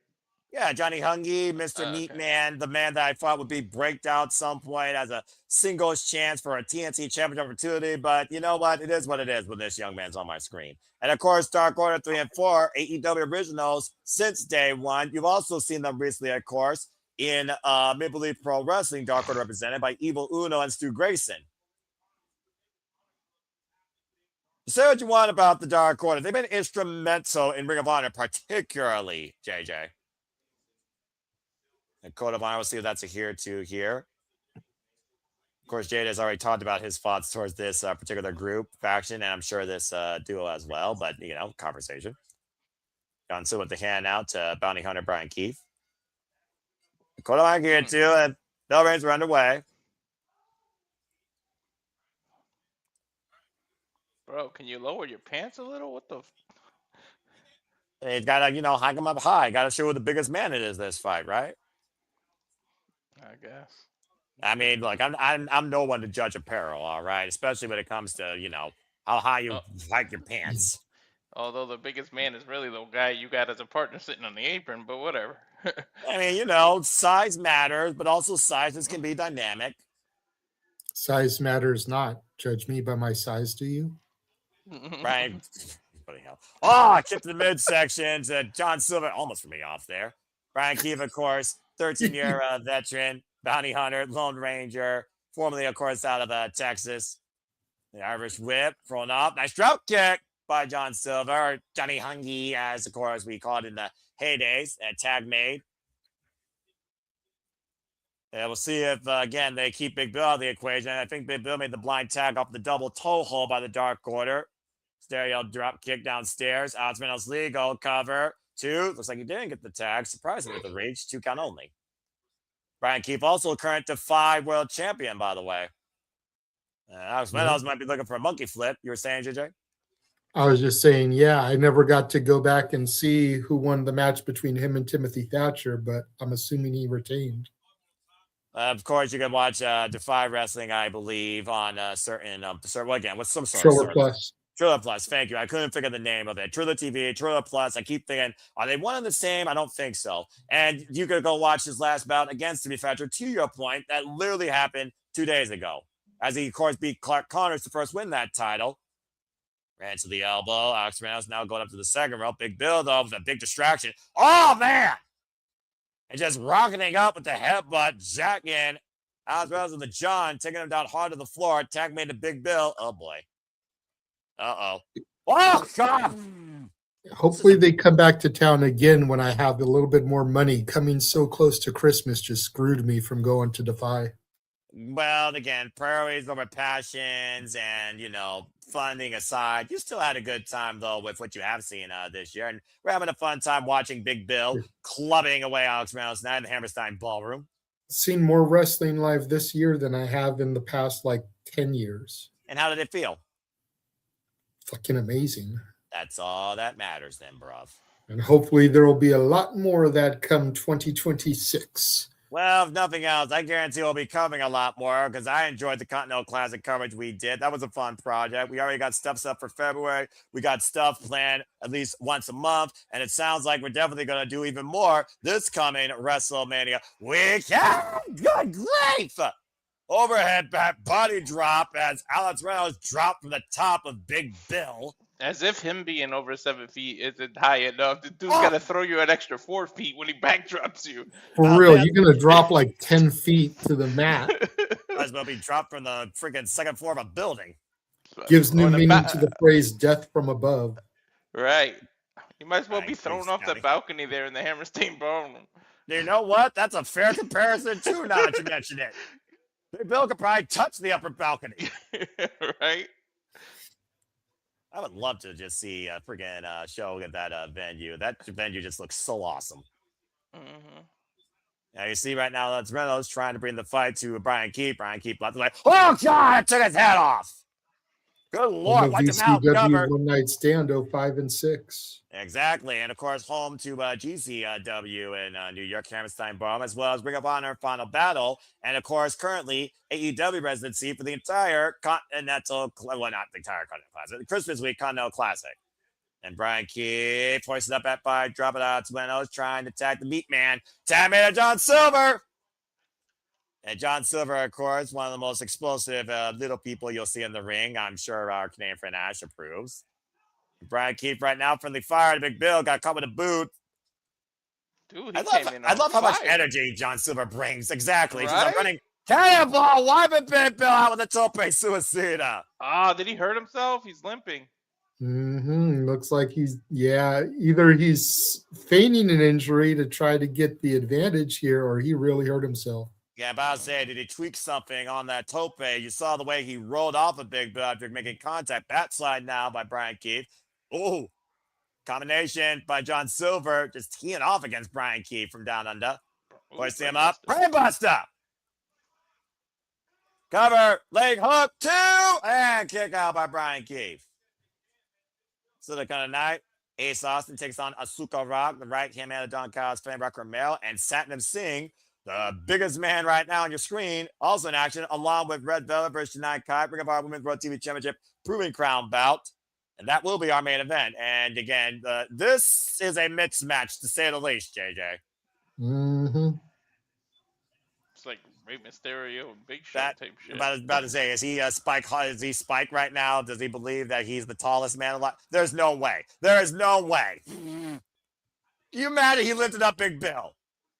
A: Yeah, Johnny Hungy, Mr. Neat Man, the man that I thought would be breaked out some point as a singles chance for a TNT championship opportunity. But you know what? It is what it is when this young man's on my screen. And of course, Dark Order 3 and 4, AEW originals since day one. You've also seen them recently, of course, in Maple Leaf Pro Wrestling, Dark Order represented by Evil Uno and Stu Grayson. Say what you want about the Dark Order. They've been instrumental in Ring of Honor, particularly, JJ. And Code of Honor, we'll see if that's a here to here. Of course, Jade has already talked about his thoughts towards this particular group, faction, and I'm sure this duo as well, but, conversation. John Silver with the hand out to Bounty Hunter Bryan Keith. Code of Honor here too, and bell rings are underway.
C: Bro, can you lower your pants a little? What the?
A: He's got to, hike him up high. Got to show who the biggest man it is this fight, right?
C: I guess.
A: I mean, look, I'm no one to judge apparel, all right? Especially when it comes to, how high you hike your pants.
C: Although the biggest man is really the guy you got as a partner sitting on the apron, but whatever.
A: I mean, size matters, but also sizes can be dynamic.
B: Size matters not. Judge me by my size, do you?
A: Bryan, bloody hell. Oh, kick to the midsection to John Silver. Almost threw me off there. Bryan Keefe, of course, 13-year veteran, bounty hunter, Lone Ranger, formerly, of course, out of Texas. The Irish whip thrown off. Nice drop kick by John Silver, or Johnny Hungy, as, of course, we called it in the heydays. Tag made. Yeah, we'll see if, again, they keep Big Bill out of the equation. I think Big Bill made the blind tag off the double toe hold by the Dark Order. Stereo drop kick downstairs. Alex Reynolds legal cover. 2. Looks like he didn't get the tag. Surprisingly with the reach. 2 count only. Bryan Keefe also current Defy world champion, by the way. Alex Reynolds might be looking for a monkey flip. You were saying, JJ?
B: I was just saying, yeah, I never got to go back and see who won the match between him and Timothy Thatcher, but I'm assuming he retained.
A: Of course, you can watch Defy Wrestling, I believe, on certain, well, again, what's some sort
B: Triller
A: of
B: Plus.
A: Triller Plus, thank you. I couldn't figure the name of it. Triller TV, Triller Plus. I keep thinking, are they one and the same? I don't think so. And you could go watch his last bout against Timothy Thatcher, to your point, that literally happened 2 days ago. As he, of course, beat Clark Connors to first win that title. Ran to the elbow. Alex Reynolds now going up to the second rope. Big Bill, though, with a big distraction. Oh, man! And just rocketing up with the headbutt, jacking Alex Reynolds with the John, taking him down hard to the floor. Tag made to Big Bill. Oh, boy. Uh-oh. Oh, God!
B: Hopefully they come back to town again when I have a little bit more money. Coming so close to Christmas just screwed me from going to Defy.
A: Well, again, priorities over passions and, funding aside, you still had a good time, though, with what you have seen this year. And we're having a fun time watching Big Bill clubbing away Alex Reynolds tonight in the Hammerstein Ballroom.
B: Seen more wrestling live this year than I have in the past, 10 years.
A: And how did it feel?
B: Fucking amazing.
A: That's all that matters then, bruv.
B: And hopefully there will be a lot more of that come 2026.
A: Well, if nothing else, I guarantee we'll be covering a lot more because I enjoyed the Continental Classic coverage we did. That was a fun project. We already got stuff set up for February. We got stuff planned at least once a month. And it sounds like we're definitely going to do even more this coming WrestleMania weekend. Good grief! Overhead back body drop as Alex Reynolds dropped from the top of Big Bill.
C: As if him being over 7 feet isn't high enough. The dude's got to throw you an extra 4 feet when he backdrops you.
B: For real, you're going to drop 10 feet to the mat.
A: Might as well be dropped from the freaking second floor of a building.
B: Gives new meaning to the phrase death from above.
C: Right. You might as well be thrown off the balcony there in the Hammerstein Ballroom.
A: You know what? That's a fair comparison, too, now that you mention it. Big Bill could probably touch the upper balcony.
C: Right?
A: I would love to just see a freaking show at that venue. That venue just looks so awesome.
C: Mm-hmm.
A: Now you see right now that's Reynolds trying to bring the fight to Bryan Keefe. Bryan Keefe left like, oh God, it took his head off. Good Lord, watch him out, cover.
B: One Night Stand 05 and 6.
A: Exactly, and of course home to GCW in New York, Hammerstein Ballroom, as well as Ring of Honor Final Battle, and of course currently AEW residency for the entire Continental, well not the entire Continental Classic, the Christmas week Continental Classic. And Bryan Keefe hoisted up at 5, drop it out to Reynolds, trying to tag the Meat Man. Tag made John Silver. And John Silver, of course, one of the most explosive little people you'll see in the ring. I'm sure our Canadian friend Ash approves. Bryan Keefe right now from the fire to Big Bill, got caught with a boot.
C: Dude,
A: I love how much energy John Silver brings. Exactly.
C: Right?
A: He's like running, cannonball, wiping Big Bill out with a tope suicida.
C: Did he hurt himself? He's limping.
B: Looks like either he's feigning an injury to try to get the advantage here, or he really hurt himself.
A: Yeah, but I was saying, did he tweak something on that tope? You saw the way he rolled off a Big Bill after making contact. Backslide now by Bryan Keefe. Oh, combination by John Silver, just teeing off against Bryan Keefe from down under. Hoist him up. Brain Bustah. Cover, leg hook, 2, and kick out by Bryan Keefe. So the kind of night, Ace Austin takes on Asuka Rock, the right hand man of Don Kyle's fan, Rock Romero, and Satnam Singh, the biggest man right now on your screen, also in action, along with Red Velvet versus Janai Kai, Ring of Honor Women's World TV Championship Proving Crown bout. And that will be our main event. And again, this is a mixed match, to say the least, JJ.
C: It's like Rey Mysterio, Big Show
A: That
C: type shit.
A: about to say, is he Spike? Is he Spike right now? Does he believe that he's the tallest man alive? There's no way. There is no way. You mad that he lifted up Big Bill?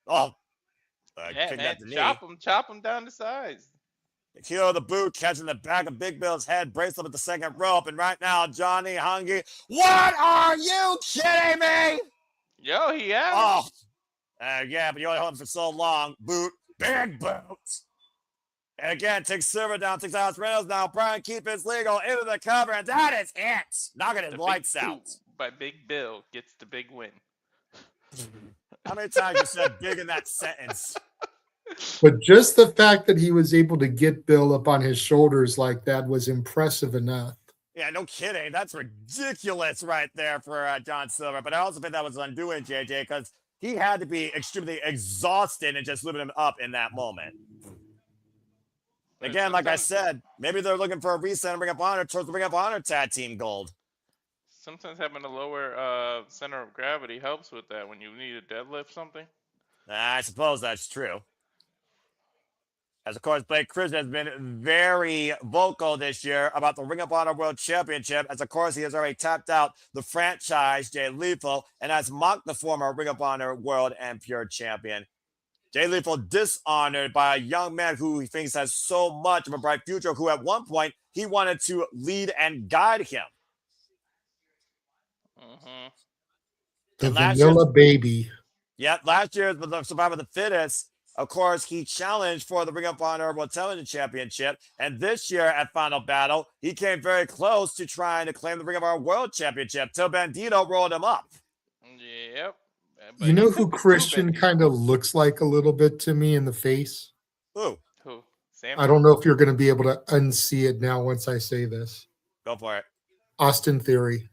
A: Oh,
C: Yeah, man, chop him down to size.
A: Heel of the boot, catching the back of Big Bill's head, bracelet at the second rope, and right now Johnny Hungee. What are you kidding me?
C: Yo, he has.
A: Oh, yeah, but you only hold him for so long. Boot, big boot. And again, takes Silver down, takes Alex Reynolds now. Bryan keeps legal into the cover, and that is it. Knocking his lights out.
C: By Big Bill gets the big win.
A: How many times you said big in that sentence?
B: But just the fact that he was able to get Bill up on his shoulders like that was impressive enough.
A: Yeah, no kidding. That's ridiculous right there for John Silver. But I also think that was undoing JJ because he had to be extremely exhausted and just lifting him up in that moment. Again, like I said, maybe they're looking for a reset and Ring of Honor towards the Ring of Honor tag team gold.
C: Sometimes having a lower center of gravity helps with that when you need to deadlift something.
A: I suppose that's true. As, of course, Blake Cruz has been very vocal this year about the Ring of Honor World Championship, as, of course, he has already tapped out the franchise, Jay Lethal, and has mocked the former Ring of Honor World and Pure Champion. Jay Lethal dishonored by a young man who he thinks has so much of a bright future, who at one point he wanted to lead and guide him.
C: Mm-hmm.
B: The vanilla baby.
A: Yeah, last year, the Survivor of the Fittest, of course, he challenged for the Ring of Honor World Television Championship. And this year at Final Battle, he came very close to trying to claim the Ring of Honor World Championship till Bandito rolled him up.
C: Yep. But
B: you know who Christian kind of looks like a little bit to me in the face?
A: Who?
C: Sam?
B: I don't know if you're going to be able to unsee it now once I say this.
A: Go for it.
B: Austin Theory.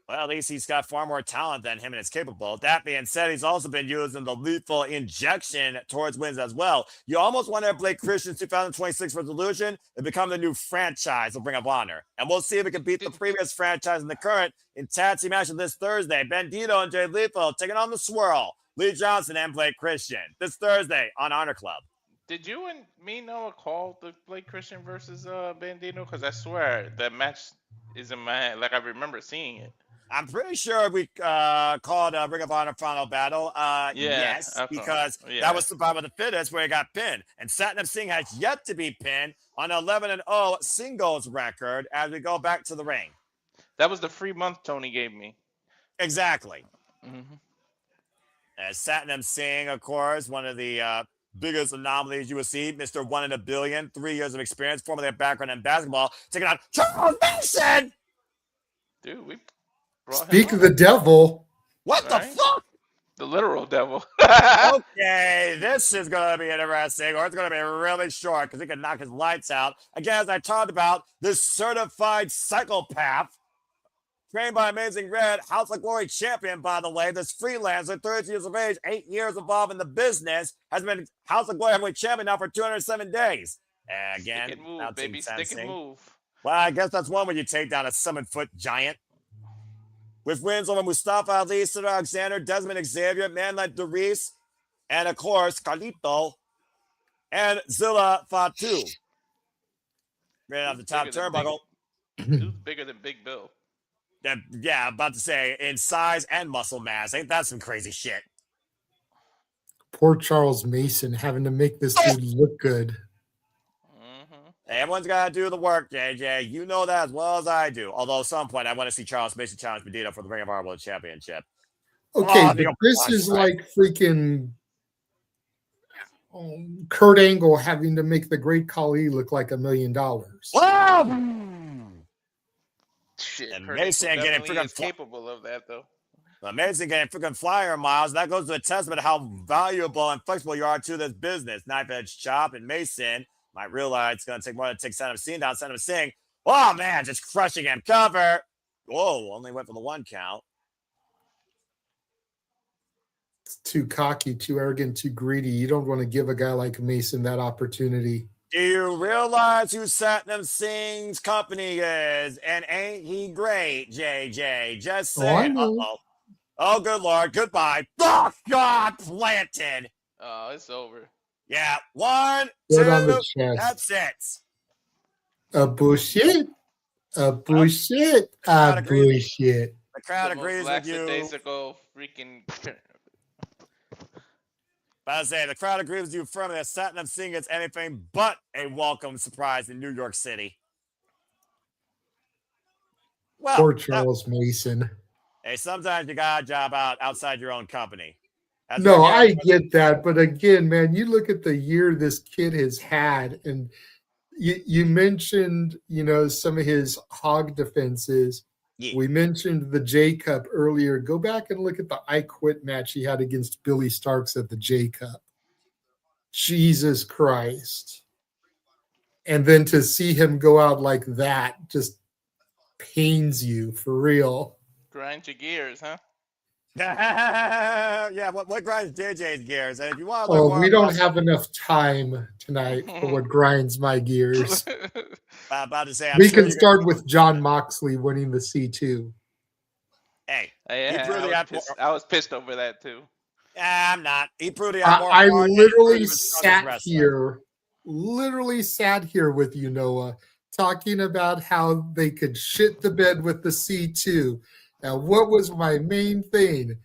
A: Well, at least he's got far more talent than him and is capable. That being said, he's also been using the lethal injection towards wins as well. You almost wonder if Blake Christian's 2026 resolution to become the new franchise of Ring of Honor. And we'll see if it can beat the previous franchise and the current in tag team action this Thursday. Bandito and Jay Lethal taking on the Swirl, Lee Johnson and Blake Christian this Thursday on Honor Club.
C: Did you and me know a call the Blake Christian versus Bandito? Because I swear that match is in my head. Like I remember seeing it.
A: I'm pretty sure we called Ring of Honor Final Battle. Yes, because that was Survivor of the Fittest where he got pinned. And Satnam Singh has yet to be pinned on 11-0 singles record as we go back to the ring.
C: That was the free month Tony gave me.
A: Exactly.
C: Mm-hmm.
A: As Satnam Singh, of course, one of the biggest anomalies you will see, Mr. 1 in a billion, 3 years of experience, formerly a background in basketball, taking on Charles Mason.
C: Dude, we
B: speak of the devil.
A: What the fuck?
C: The literal devil.
A: Okay, this is going to be interesting, or it's going to be really short because he can knock his lights out. Again, as I talked about, this certified psychopath, trained by Amazing Red, House of Glory champion, by the way, this freelancer, 30 years of age, 8 years involved in the business, has been House of Glory heavyweight champion now for 207 days. Again,
C: stick and move, baby. Stick and move.
A: Well, I guess that's one when you take down a 7-foot giant. With wins over Mustafa Ali, Cedric Alexander, Desmond Xavier, man like Darius, and of course, Carlito, and Zilla Fatu. Right off the top turnbuckle.
C: Who's bigger than Big Bill?
A: Yeah, about to say, in size and muscle mass. Ain't that some crazy shit?
B: Poor Charles Mason having to make this dude look good.
A: Everyone's got to do the work, JJ. You know that as well as I do. Although at some point, I want to see Charles Mason challenge Bandito for the Ring of Honor World Championship.
B: Okay, but this is like freaking Kurt Angle having to make the Great Khali look like $1 million.
A: Wow!
C: Shit,
A: and Mason getting freaking
C: capable of that, though.
A: Amazing getting freaking flyer miles. That goes to a testament of how valuable and flexible you are to this business. Knife edge chop, and Mason might realize it's going to take more than take Satnam Singh down. Satnam Singh, oh man, just crushing him. Cover. Whoa, only went for the 1 count.
B: It's too cocky, too arrogant, too greedy. You don't want to give a guy like Mason that opportunity.
A: Do you realize who Satnam Singh's company is? And ain't he great, JJ? Just saying. Oh, good Lord. Goodbye. Oh, God, planted.
C: Oh, it's over.
A: Yeah, 1,
B: Right on
A: 2.
B: the chest.
A: That's it.
B: A bullshit. A bullshit.
A: crowd
B: A
A: agrees.
B: bullshit.
A: The crowd
C: The most
A: agrees with you.
C: lackadaisical freaking.
A: But I say the crowd agrees with you firmly that Satnam Singh is anything but a welcome surprise in New York City. Well,
B: Poor Charles Mason.
A: hey, sometimes you got a job outside your own company.
B: No, I get that. But again, man, you look at the year this kid has had, and you mentioned, some of his hog defenses.
A: Yeah.
B: We mentioned the J Cup earlier. Go back and look at the I Quit match he had against Billy Starks at the J Cup. Jesus Christ. And then to see him go out like that just pains you for real.
C: Grind your gears, huh?
A: Yeah, what grinds JJ's gears? And if you want to learn more
B: we don't have enough time tonight for what grinds my gears.
A: I'm about to say,
B: we can start with John Moxley winning the C2.
A: Hey,
C: I was pissed over that too.
A: I'm not. He proved
B: I literally sat here with you, Noah, talking about how they could shit the bed with the C2. Now, what was my main thing?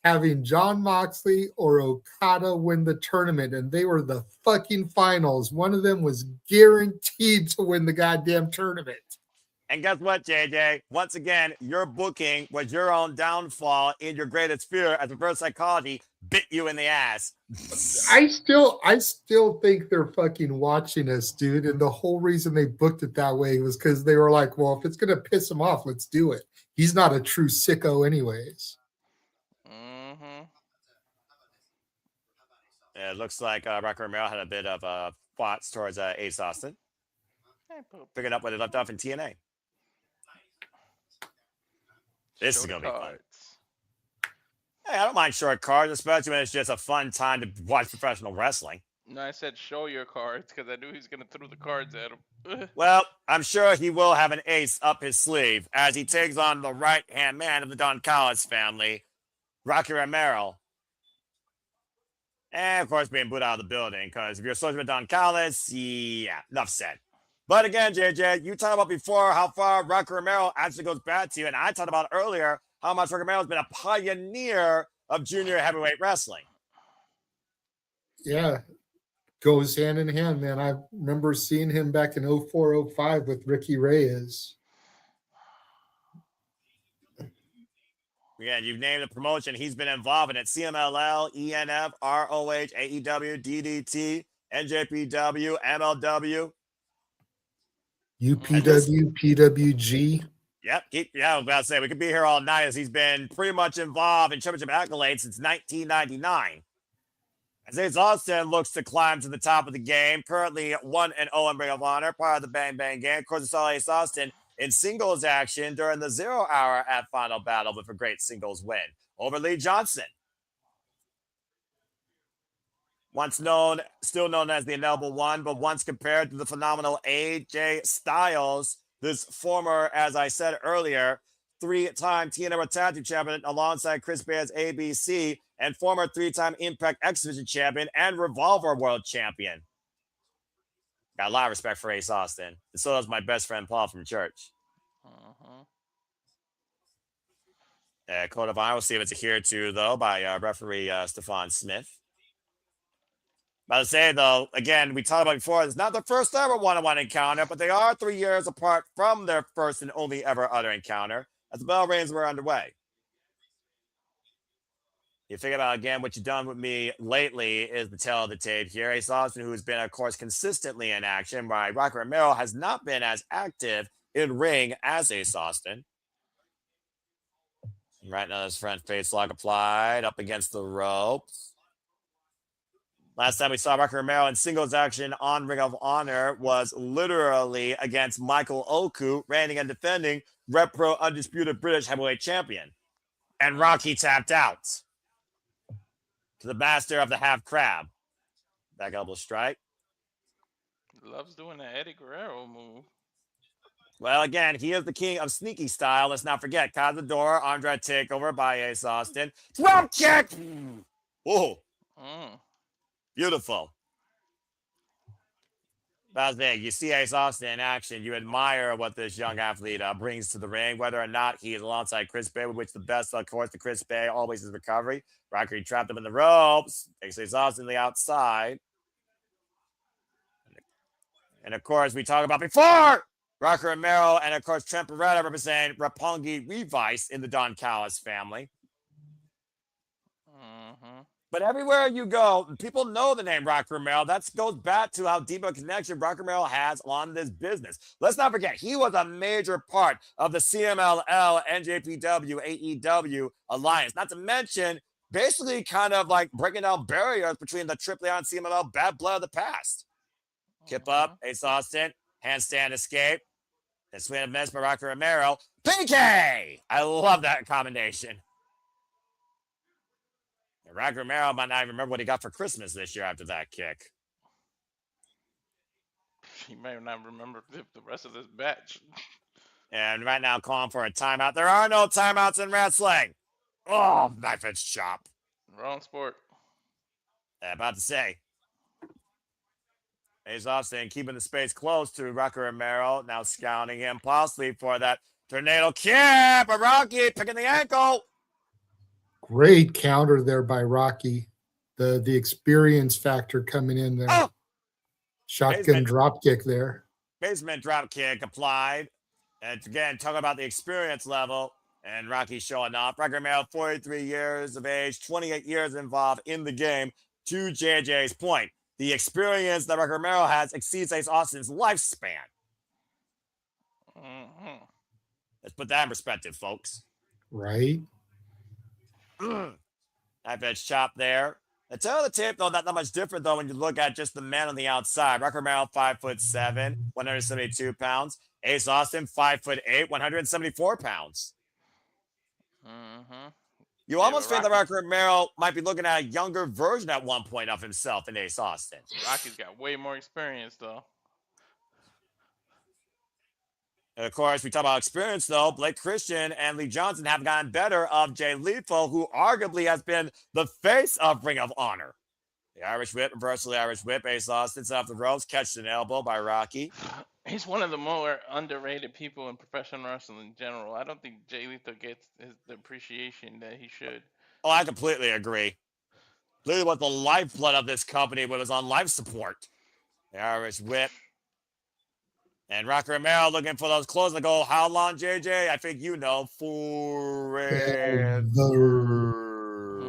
B: Having John Moxley or Okada win the tournament, and they were the fucking finals. One of them was guaranteed to win the goddamn tournament.
A: And guess what, JJ? Once again, your booking was your own downfall in your greatest fear as reverse psychology bit you in the ass.
B: I still think they're fucking watching us, dude. And the whole reason they booked it that way was because they were like, well, if it's going to piss him off, let's do it. He's not a true sicko anyways.
C: Mm-hmm.
A: It looks like Romero had a bit of thoughts towards Ace Austin. Picking up what they left off in TNA. This is going to be fun. Hey, I don't mind short cards, especially when it's just a fun time to watch professional wrestling.
C: No, I said show your cards because I knew he was going to throw the cards at him.
A: Well, I'm sure he will have an ace up his sleeve as he takes on the right-hand man of the Don Callis family, Rocky Romero. And, of course, being booed out of the building because if you're associated with Don Callis, yeah, enough said. But again, JJ, you talked about before how far Rocky Romero actually goes back to you, and I talked about earlier how much Rocky Romero has been a pioneer of junior heavyweight wrestling.
B: Yeah, goes hand in hand, man. I remember seeing him back in 04-05 with Ricky Reyes.
A: Yeah, you've named the promotion. He's been involved in it. CMLL, ENF, ROH, AEW, DDT, NJPW, MLW.
B: UPW, PWG.
A: Yep. I was about to say, we could be here all night as he's been pretty much involved in championship accolades since 1999. As Ace Austin looks to climb to the top of the game, currently 1-0 in Ring of Honor, part of the Bang Bang Gang. Of course, we saw Ace Austin in singles action during the 0 hour at Final Battle with a great singles win over Lee Johnson. Still known as the Ineligible One, but once compared to the phenomenal AJ Styles, this former, as I said earlier, 3-time TNA Tag Team Champion alongside Chris Bear's ABC and former 3-time Impact X Division Champion and Revolver World Champion. Got a lot of respect for Ace Austin. And so does my best friend Paul from church. Code of Honor, we'll see if it's adhered to, though, by referee Stefan Smith. About to say, though, again, we talked about before, it's not the first ever one-on-one encounter, but they are 3 years apart from their first and only ever other encounter as the bell rings were underway. You think about, again, what you've done with me lately is the tail of the tape here. Ace Austin, who has been, of course, consistently in action, while Rocky Romero has not been as active in ring as Ace Austin. Right now, his front face lock applied up against the ropes. Last time we saw Rocky Romero in singles action on Ring of Honor was literally against Michael Oku, reigning and defending Rep Pro Undisputed British Heavyweight Champion. And Rocky tapped out to the master of the half crab. Back elbow strike.
C: Loves doing the Eddie Guerrero move.
A: Well, again, he is the king of sneaky style. Let's not forget, Cazador, Andrade takeover by Ace Austin. Drop kick! Whoa. Beautiful. That's the thing. You see Ace Austin in action. You admire what this young athlete brings to the ring, whether or not he is alongside Chris Bay, which the best, of course, to Chris Bay always is recovery. Rocker trapped him in the ropes. Takes Ace Austin to the outside. And of course, we talked about before Rocker Romero and of course Trent Beretta representing Roppongi Revice in the Don Callis family. But everywhere you go, people know the name Rocker Romero. That goes back to how deep a connection Rocker Romero has on this business. Let's not forget, he was a major part of the CMLL, NJPW, AEW alliance. Not to mention, basically kind of like breaking down barriers between the AAA and CMLL bad blood of the past. Kip up, Ace Austin, handstand escape, and swing and miss by Rocker Romero. PK! I love that combination. And Rocker Romero might not even remember what he got for Christmas this year after that kick.
C: He may not remember the rest of this batch.
A: And right now, calling for a timeout. There are no timeouts in wrestling. Oh, knife edge chop.
C: Wrong sport.
A: About to say. Ace Austin keeping the space close to Rocker Romero. Now scouting him possibly for that tornado kick. But Rocky picking the ankle.
B: Great counter there by Rocky. The experience factor coming in there.
A: Oh!
B: Shotgun drop kick there.
A: Basement drop kick applied. And again, talking about the experience level. And Rocky showing off. Rocker Romero, 43 years of age, 28 years involved in the game. To JJ's point, the experience that Rocker Romero has exceeds Ace Austin's lifespan. Let's put that in perspective, folks.
B: Right.
A: Knife edge chop there. The tail of the tape, though, not much different, though, when you look at just the man on the outside. Rocker Romero, 5'7", 172 pounds. Ace Austin, 5'8", 174 pounds. You almost feel that Rocker Romero might be looking at a younger version at one point of himself in Ace Austin.
C: Rocky's got way more experience, though.
A: And of course, we talk about experience, though. Blake Christian and Lee Johnson have gotten better of Jay Lethal, who arguably has been the face of Ring of Honor. The Irish Whip, reversal Irish Whip. Ace Austin off the ropes, catch an elbow by Rocky.
C: He's one of the more underrated people in professional wrestling in general. I don't think Jay Lethal gets the appreciation that he should.
A: Oh, I completely agree. Literally was the lifeblood of this company when it was on life support. The Irish Whip. And Rocker Romero looking for those clothes to go, how long, JJ? I think you know. Forever.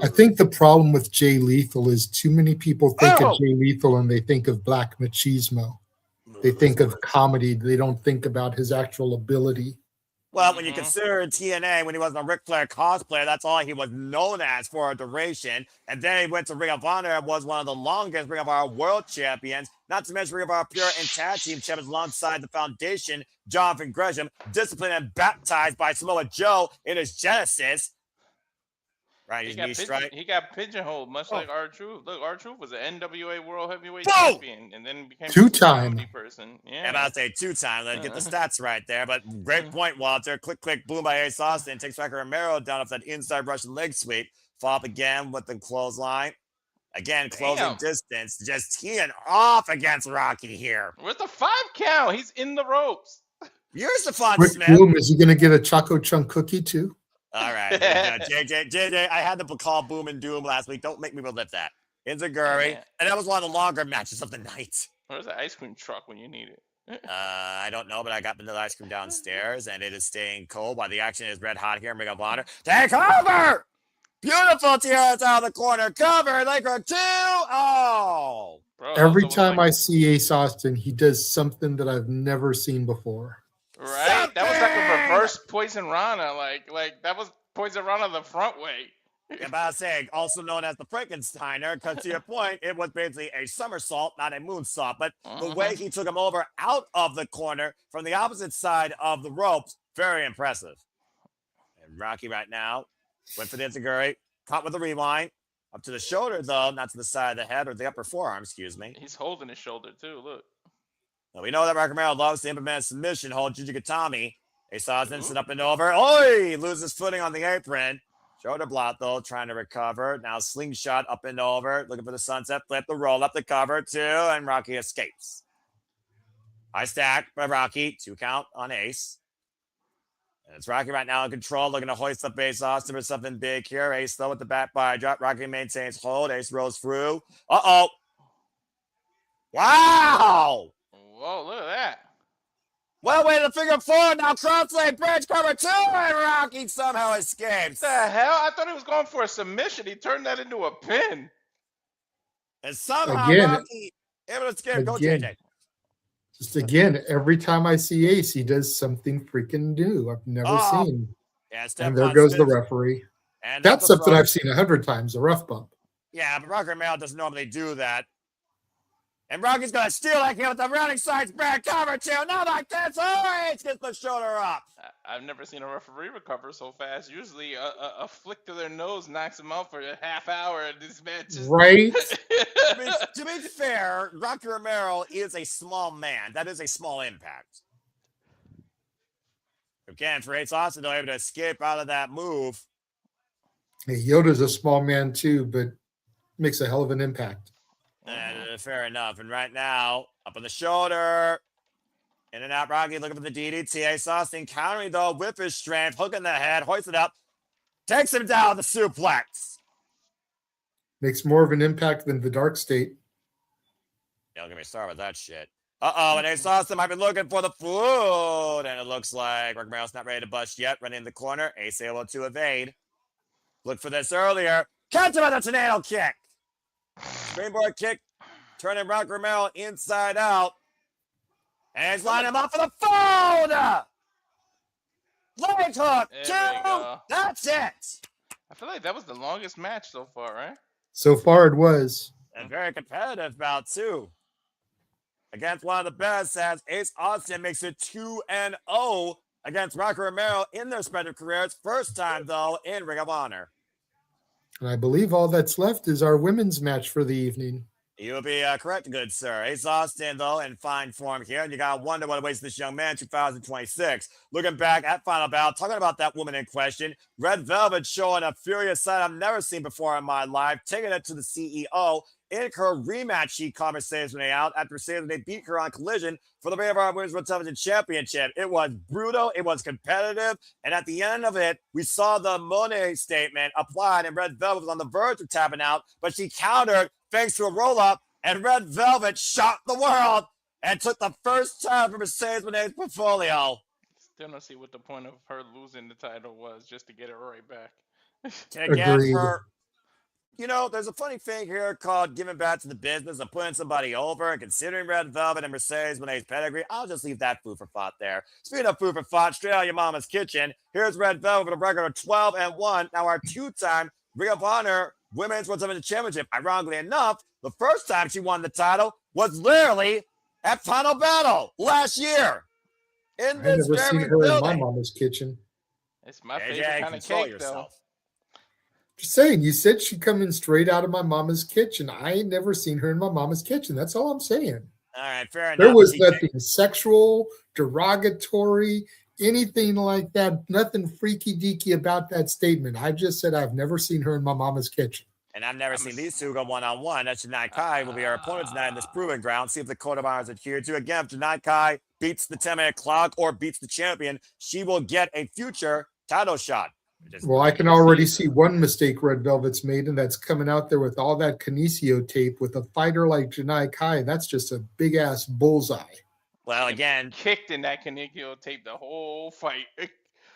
B: I think the problem with Jay Lethal is too many people think of Jay Lethal and they think of black machismo. They think of comedy. They don't think about his actual ability.
A: Well, when you consider TNA, when he was a Ric Flair cosplayer, that's all he was known as for a duration. And then he went to Ring of Honor and was one of the longest Ring of Honor world champions. Not to mention Ring of Honor Pure and Tag Team champions alongside the Foundation, Jonathan Gresham, disciplined and baptized by Samoa Joe in his Genesis. Right, his knee strike.
C: He got pigeonholed, much like R-Truth. Look, R-Truth was an NWA World Heavyweight Champion, and then became
B: two-time
C: person.
A: Yeah, I'm about to say two-time. Let's get the stats right there. But great point, Walter. Click, click, boom by Ace Austin. Takes Rocker Romero down off that inside Russian leg sweep. Follow up again with the clothesline. Again, closing distance. Just teeing off against Rocky here.
C: Where's the 5 count? He's in the ropes.
A: Here's the fun,
B: Rick
A: Smith.
B: Bloom, is he going to get a Choco Chunk cookie too?
A: All right. JJ, I had to call Boom and Doom last week. Don't make me relive that. Inzaguri. And that was one of the longer matches of the night.
C: Where's the ice cream truck when you need it?
A: I don't know, but I got vanilla ice cream downstairs, and it is staying cold while the action is red hot here in Ring of Honor. Take over! Beautiful tears out of the corner. Cover, Laker 2. Oh!
B: Bro, every time I see Ace Austin, he does something that I've never seen before.
C: Right? That was like a reverse Poison Rana. Like that was Poison Rana the front way.
A: I'm about to say, also known as the Frankensteiner, because to your point, it was basically a somersault, not a moonsault. But the way he took him over out of the corner from the opposite side of the ropes, very impressive. And Rocky right now went for the Inzaguri, caught with the rewind. Up to the shoulder, though, not to the side of the head or the upper forearm, excuse me.
C: He's holding his shoulder, too. Look.
A: Now, we know that Rocker Romero loves to implement submission hold Jujigatami. Ace Austin sit up and over. Oi! Loses footing on the apron. Shoulder block, though, trying to recover. Now slingshot up and over. Looking for the sunset flip, the roll up, the cover, too. And Rocky escapes. High stack by Rocky. 2 count on Ace. And it's Rocky right now in control, looking to hoist up Ace Austin for something big here. Ace though with the back by drop. Rocky maintains hold. Ace rolls through. Uh-oh. Wow.
C: Whoa, look at that.
A: Well, wait, the figure 4. Now cross-leg bridge cover 2. And Rocky somehow escapes.
C: What the hell? I thought he was going for a submission. He turned that into a pin.
A: And somehow
B: Again,
A: Rocky able to escape. Go, JJ.
B: Just again, every time I see Ace, he does something freaking new I've never seen.
A: Yeah,
B: and there goes the referee.
A: And
B: that's something I've seen 100 times, a rough bump.
A: Yeah, but Rocky Romero doesn't normally do that. And Rocky's going to steal that kill with the running side spread cover 2. Not like this. Oh, Ace gets the shoulder up.
C: I've never seen a referee recover so fast. Usually a flick to their nose knocks him out for a half hour in these matches.
B: Right?
A: To be fair, Rocky Romero is a small man. That is a small impact. Again, for Ace Austin, though, able to escape out of that move.
B: Hey, Yoda's a small man too, but makes a hell of an impact.
A: Fair enough. And right now, up on the shoulder. In and out, Rocky looking for the DDT. Ace Austin countering, though, with his strength. Hooking the head, hoists it up. Takes him down the suplex.
B: Makes more of an impact than the Dark State.
A: Yeah, don't get me started with that shit. Uh-oh, and Ace Austin might be looking for the food. And it looks like Rocky Romero's not ready to bust yet. Running in the corner. Ace able to evade. Look for this earlier. Catch him with a tornado kick. Springboard kick. Turning Rocky Romero inside out. And he's lining him up for the fold. Leg hook. 2. That's it.
C: I feel like that was the longest match so far, right?
B: So far it was.
A: And very competitive bout, too. Against one of the best, as Ace Austin makes it 2-0 against Rocky Romero in their respective careers. First time, though, in Ring of Honor.
B: And I believe all that's left is our women's match for the evening.
A: You'll be correct, good sir. Ace Austin, though, in fine form here. And you got to wonder what awaits this young man 2026. Looking back at Final Battle, talking about that woman in question. Red Velvet showing a furious side I've never seen before in my life. Taking it to the CEO in her rematch she conversation out after saying they beat her on Collision for the Ring of Honor Women's World Television Championship. It was brutal. It was competitive. And at the end of it, we saw the Monet statement applied, and Red Velvet was on the verge of tapping out, but she countered thanks to a roll-up, and Red Velvet shocked the world and took the first time from Mercedes Monet's portfolio.
C: Still don't see what the point of her losing the title was, just to get it right back.
A: And again, there's a funny thing here called giving back to the business of putting somebody over and considering Red Velvet and Mercedes Monet's pedigree. I'll just leave that food for thought there. Speaking of food for thought, straight out of your mama's kitchen, here's Red Velvet with a record of 12-1. Now our 2-time Ring of Honor Women's World Television Championship. Ironically enough, the first time she won the title was literally at Final Battle last year. In this
B: I've never seen her
A: building.
B: in my mama's kitchen.
C: It's my favorite kind of cake, though.
B: Just saying, you said she'd come in straight out of my mama's kitchen. I ain't never seen her in my mama's kitchen. That's all I'm saying.
A: All right, fair enough.
B: There was nothing sexual, derogatory, anything like that. Nothing freaky deaky about that statement. I just said I've never seen her in my mama's kitchen.
A: And I've never seen these two go one-on-one. That's Janai Kai will be our opponent tonight in this proving ground. See if the Code of Honor is adhered to. Again, if Janai Kai beats the 10-minute clock or beats the champion, she will get a future title shot.
B: Well, I can already see one mistake Red Velvet's made, and that's coming out there with all that Kinesio tape with a fighter like Janai Kai. That's just a big-ass bullseye.
A: Well, again,
C: kicked in that Kinesio tape the whole fight.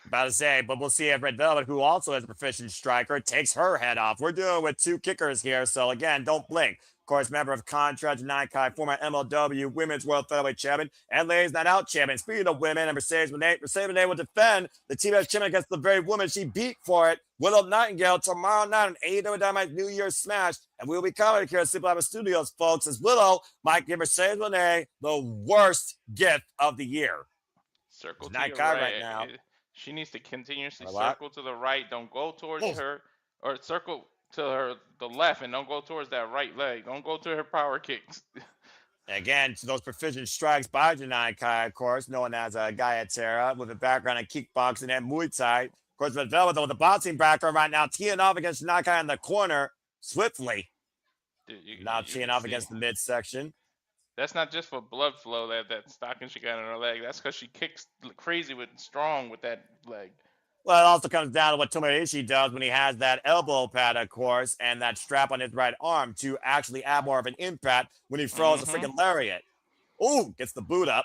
A: About to say, but we'll see if Red Velvet, who also is a proficient striker, takes her head off. We're dealing with 2 kickers here, so again, don't blink. Of course, member of Contra, Janai Kai, former MLW Women's World Featherweight Champion, and Ladies Night Out Champion. Speaking of women, and Mercedes Monet will defend the TBS Champion against the very woman she beat for it, Willow Nightingale, tomorrow night on AEW Dynamite New Year's Smash. And we'll be covering here at Simple Lava Studios, folks, as Willow might give Mercedes Monet the worst gift of the year.
C: Circle
A: Janai
C: to
A: Kai
C: your
A: right now.
C: She needs to continuously circle to the right. Don't go towards her, or circle to the left, and don't go towards that right leg. Don't go to her power kicks.
A: Again, to those proficient strikes by Janai Kai, of course, known as Gaiatera, with a background in kickboxing and Muay Thai. Of course, Red Velvet, though, with the boxing background right now, teeing off against Janai Kai in the corner swiftly.
C: Dude,
A: now teeing off against the midsection.
C: That's not just for blood flow, that stocking she got in her leg. That's because she kicks crazy strong with that leg.
A: Well, it also comes down to what Tomoichi does when he has that elbow pad, of course, and that strap on his right arm to actually add more of an impact when he throws a freaking lariat. Ooh, gets the boot up.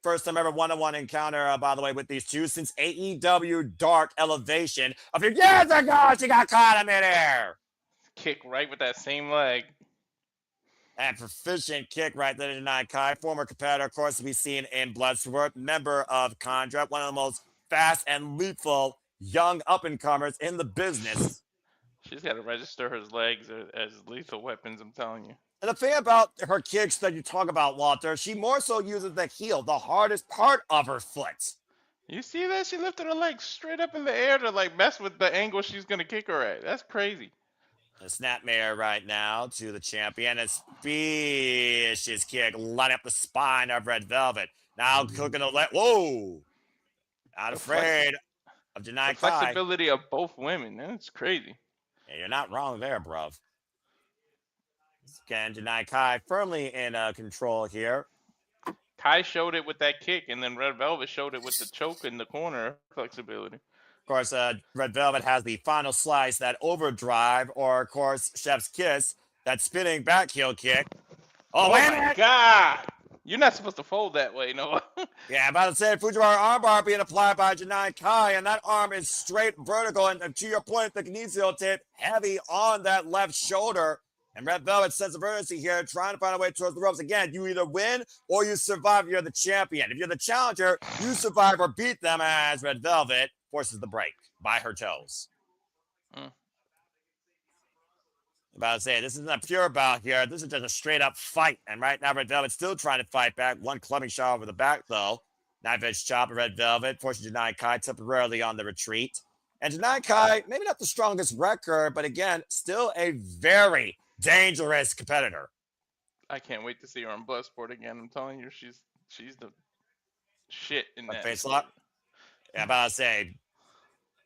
A: First time ever one-on-one encounter, by the way, with these two since AEW Dark Elevation a few years ago. She got caught in midair.
C: Kick right with that same leg.
A: And proficient kick right there to Janai Kai, former competitor, of course, to be seen in Bloodsport, member of Contra, one of the most fast and lethal young up-and-comers in the business.
C: She's got to register her legs as lethal weapons, I'm telling you.
A: And the thing about her kicks that you talk about, Walter, she more so uses the heel, the hardest part of her foot.
C: You see that? She lifted her legs straight up in the air to like mess with the angle she's going to kick her at. That's crazy.
A: A snapmare right now to the champion. A vicious kick lining up the spine of Red Velvet. Now cooking the leg. Whoa! Not afraid of Janai Kai.
C: Flexibility of both women. That's crazy.
A: Yeah, you're not wrong there, bruv. Again, Janai Kai firmly in control here.
C: Kai showed it with that kick, and then Red Velvet showed it with the choke in the corner. Flexibility.
A: Of course, Red Velvet has the final slice, that overdrive, or of course, Chef's Kiss, that spinning back heel kick.
C: Oh my God! You're not supposed to fold that way, Noah.
A: Yeah, I'm about to say Fujiwara armbar being applied by Janai Kai, and that arm is straight vertical, and to your point, the kinesio tape heavy on that left shoulder. And Red Velvet sense of urgency here, trying to find a way towards the ropes. Again, you either win or you survive. You're the champion. If you're the challenger, you survive or beat them, as Red Velvet forces the break by her toes. About to say, this isn't a pure bout here. This is just a straight-up fight. And right now, Red Velvet's still trying to fight back. One clubbing shot over the back, though. Knife-edge chop of Red Velvet, forcing Janai Kai temporarily on the retreat. And Janai Kai, maybe not the strongest record, but again, still a very dangerous competitor.
C: I can't wait to see her on Bloodsport again. I'm telling you, she's the shit in that.
A: Face lock. Yeah, about to say,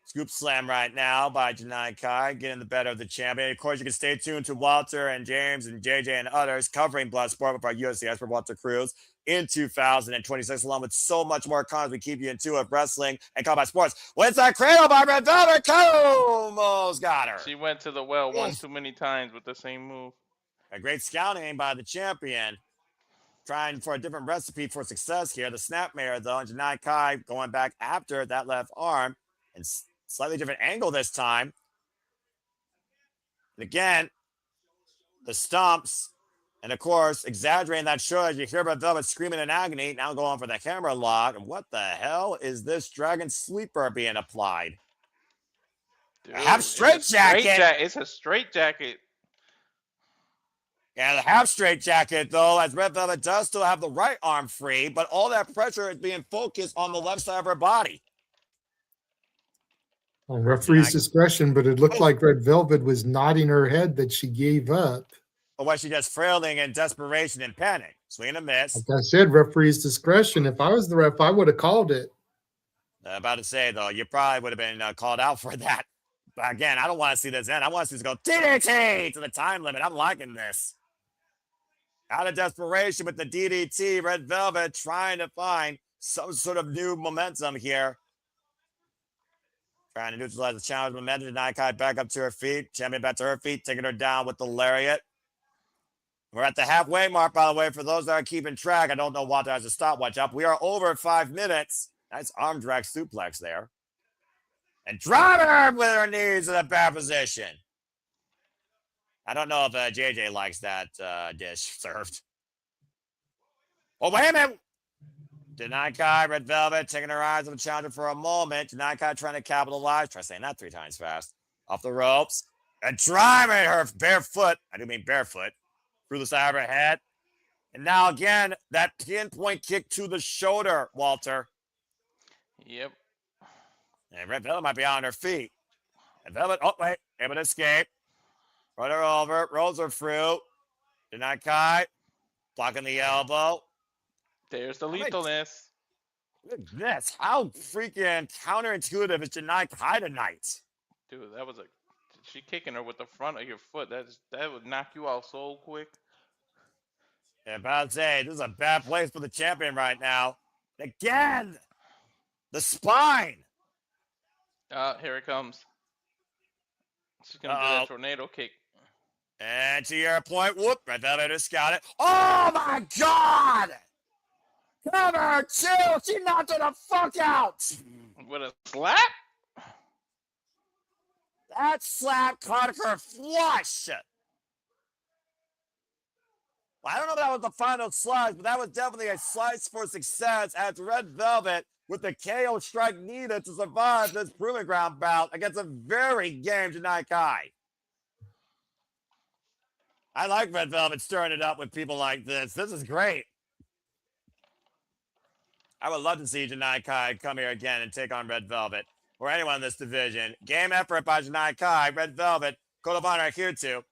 A: scoop slam right now by Janai Kai, getting the better of the champion. Of course, you can stay tuned to Walter and James and JJ and others covering Bloodsport with our UFC expert Walter Cruz in 2026, along with so much more content we keep you in tune of wrestling and combat sports. Wins that cradle by Red Velvet. Almost got her.
C: She went to the well one too many times with the same move.
A: A great scouting by the champion. Trying for a different recipe for success here. The snapmare, though, and Janai Kai going back after that left arm. And slightly different angle this time. And again, the stomps. And of course, exaggerating that show as you hear Red Velvet screaming in agony. Now going for the hammer lock. And what the hell is this Dragon Sleeper being applied?
C: Dude,
A: a half straight jacket.
C: It's a straight jacket.
A: Yeah, the half straight jacket, though, as Red Velvet does still have the right arm free, but all that pressure is being focused on the left side of her body.
B: Well, referee's discretion, but it looked like Red Velvet was nodding her head that she gave up.
A: Or was she just frailing in desperation and panic? Swing and a miss.
B: Like I said, referee's discretion. If I was the ref, I would have called it.
A: About to say, though, you probably would have been called out for that. But again, I don't want to see this end. I want to see this go DDT to the time limit. I'm liking this. Out of desperation with the DDT, Red Velvet trying to find some sort of new momentum here. Trying to neutralize the challenge momentum. Janai Kai back up to her feet. Champion back to her feet, taking her down with the lariat. We're at the halfway mark, by the way, for those that are keeping track. I don't know what has a stopwatch up. We are over 5 minutes. Nice arm drag suplex there. And driving her with her knees in a bad position. I don't know if JJ likes that dish served. Oh, wait a minute. Janai Kai, Red Velvet, taking her eyes on the challenger for a moment. Janai Kai trying to capitalize. Try saying that 3 times fast. Off the ropes. And driving her barefoot. I do mean barefoot. Through the side of her head. And now again, that pinpoint kick to the shoulder, Walter.
C: Yep.
A: And Red Velvet might be on her feet. And Velvet, oh, wait, able to escape. Run her over, rolls her through. Janai Kai, blocking the elbow.
C: There's the lethalness.
A: Look at this. How freaking counterintuitive is Janai Kai tonight?
C: Dude, that was she kicking her with the front of your foot. That would knock you out so quick.
A: Yeah, about to say, this is a bad place for the champion right now. Again, the spine.
C: Here it comes. She's gonna do
A: Uh-oh.
C: that tornado kick.
A: And to your point, whoop, Red Velvet just got it. Oh my God! Cover two! She knocked her the fuck out!
C: With a slap?
A: That slap caught her flush! Well, I don't know if that was the final slice, but that was definitely a slice for success as Red Velvet, with the KO strike needed to survive this proving ground bout against a very game Janai Kai. I like Red Velvet stirring it up with people like this. This is great. I would love to see Janai Kai come here again and take on Red Velvet or anyone in this division. Game effort by Janai Kai, Red Velvet, Code of Honor here too.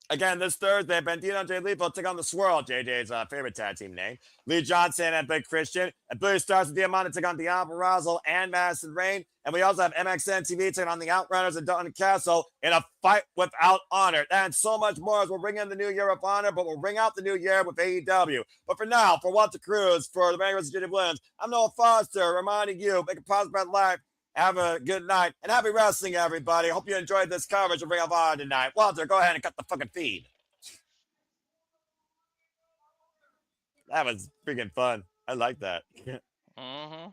A: Again, this Thursday, Bandito and Jay Lethal take on the Swirl, JJ's favorite tag team name. Lee Johnson and Big Christian. And Billy Stars and Diamante take on Diablo Razzle and Madison Rain. And we also have MXN TV taking on the Outrunners and Dalton Castle in a fight without honor. And so much more as we'll bring in the new year of honor, but we'll bring out the new year with AEW. But for now, for Walter Cruz, for the Bengals and Jimmy Williams, I'm Noah Foster reminding you, make a positive life. Have a good night and happy wrestling, everybody. Hope you enjoyed this coverage of Ring of Honor tonight. Walter, go ahead and cut the fucking feed. That was freaking fun. I like that.
C: Mm-hmm.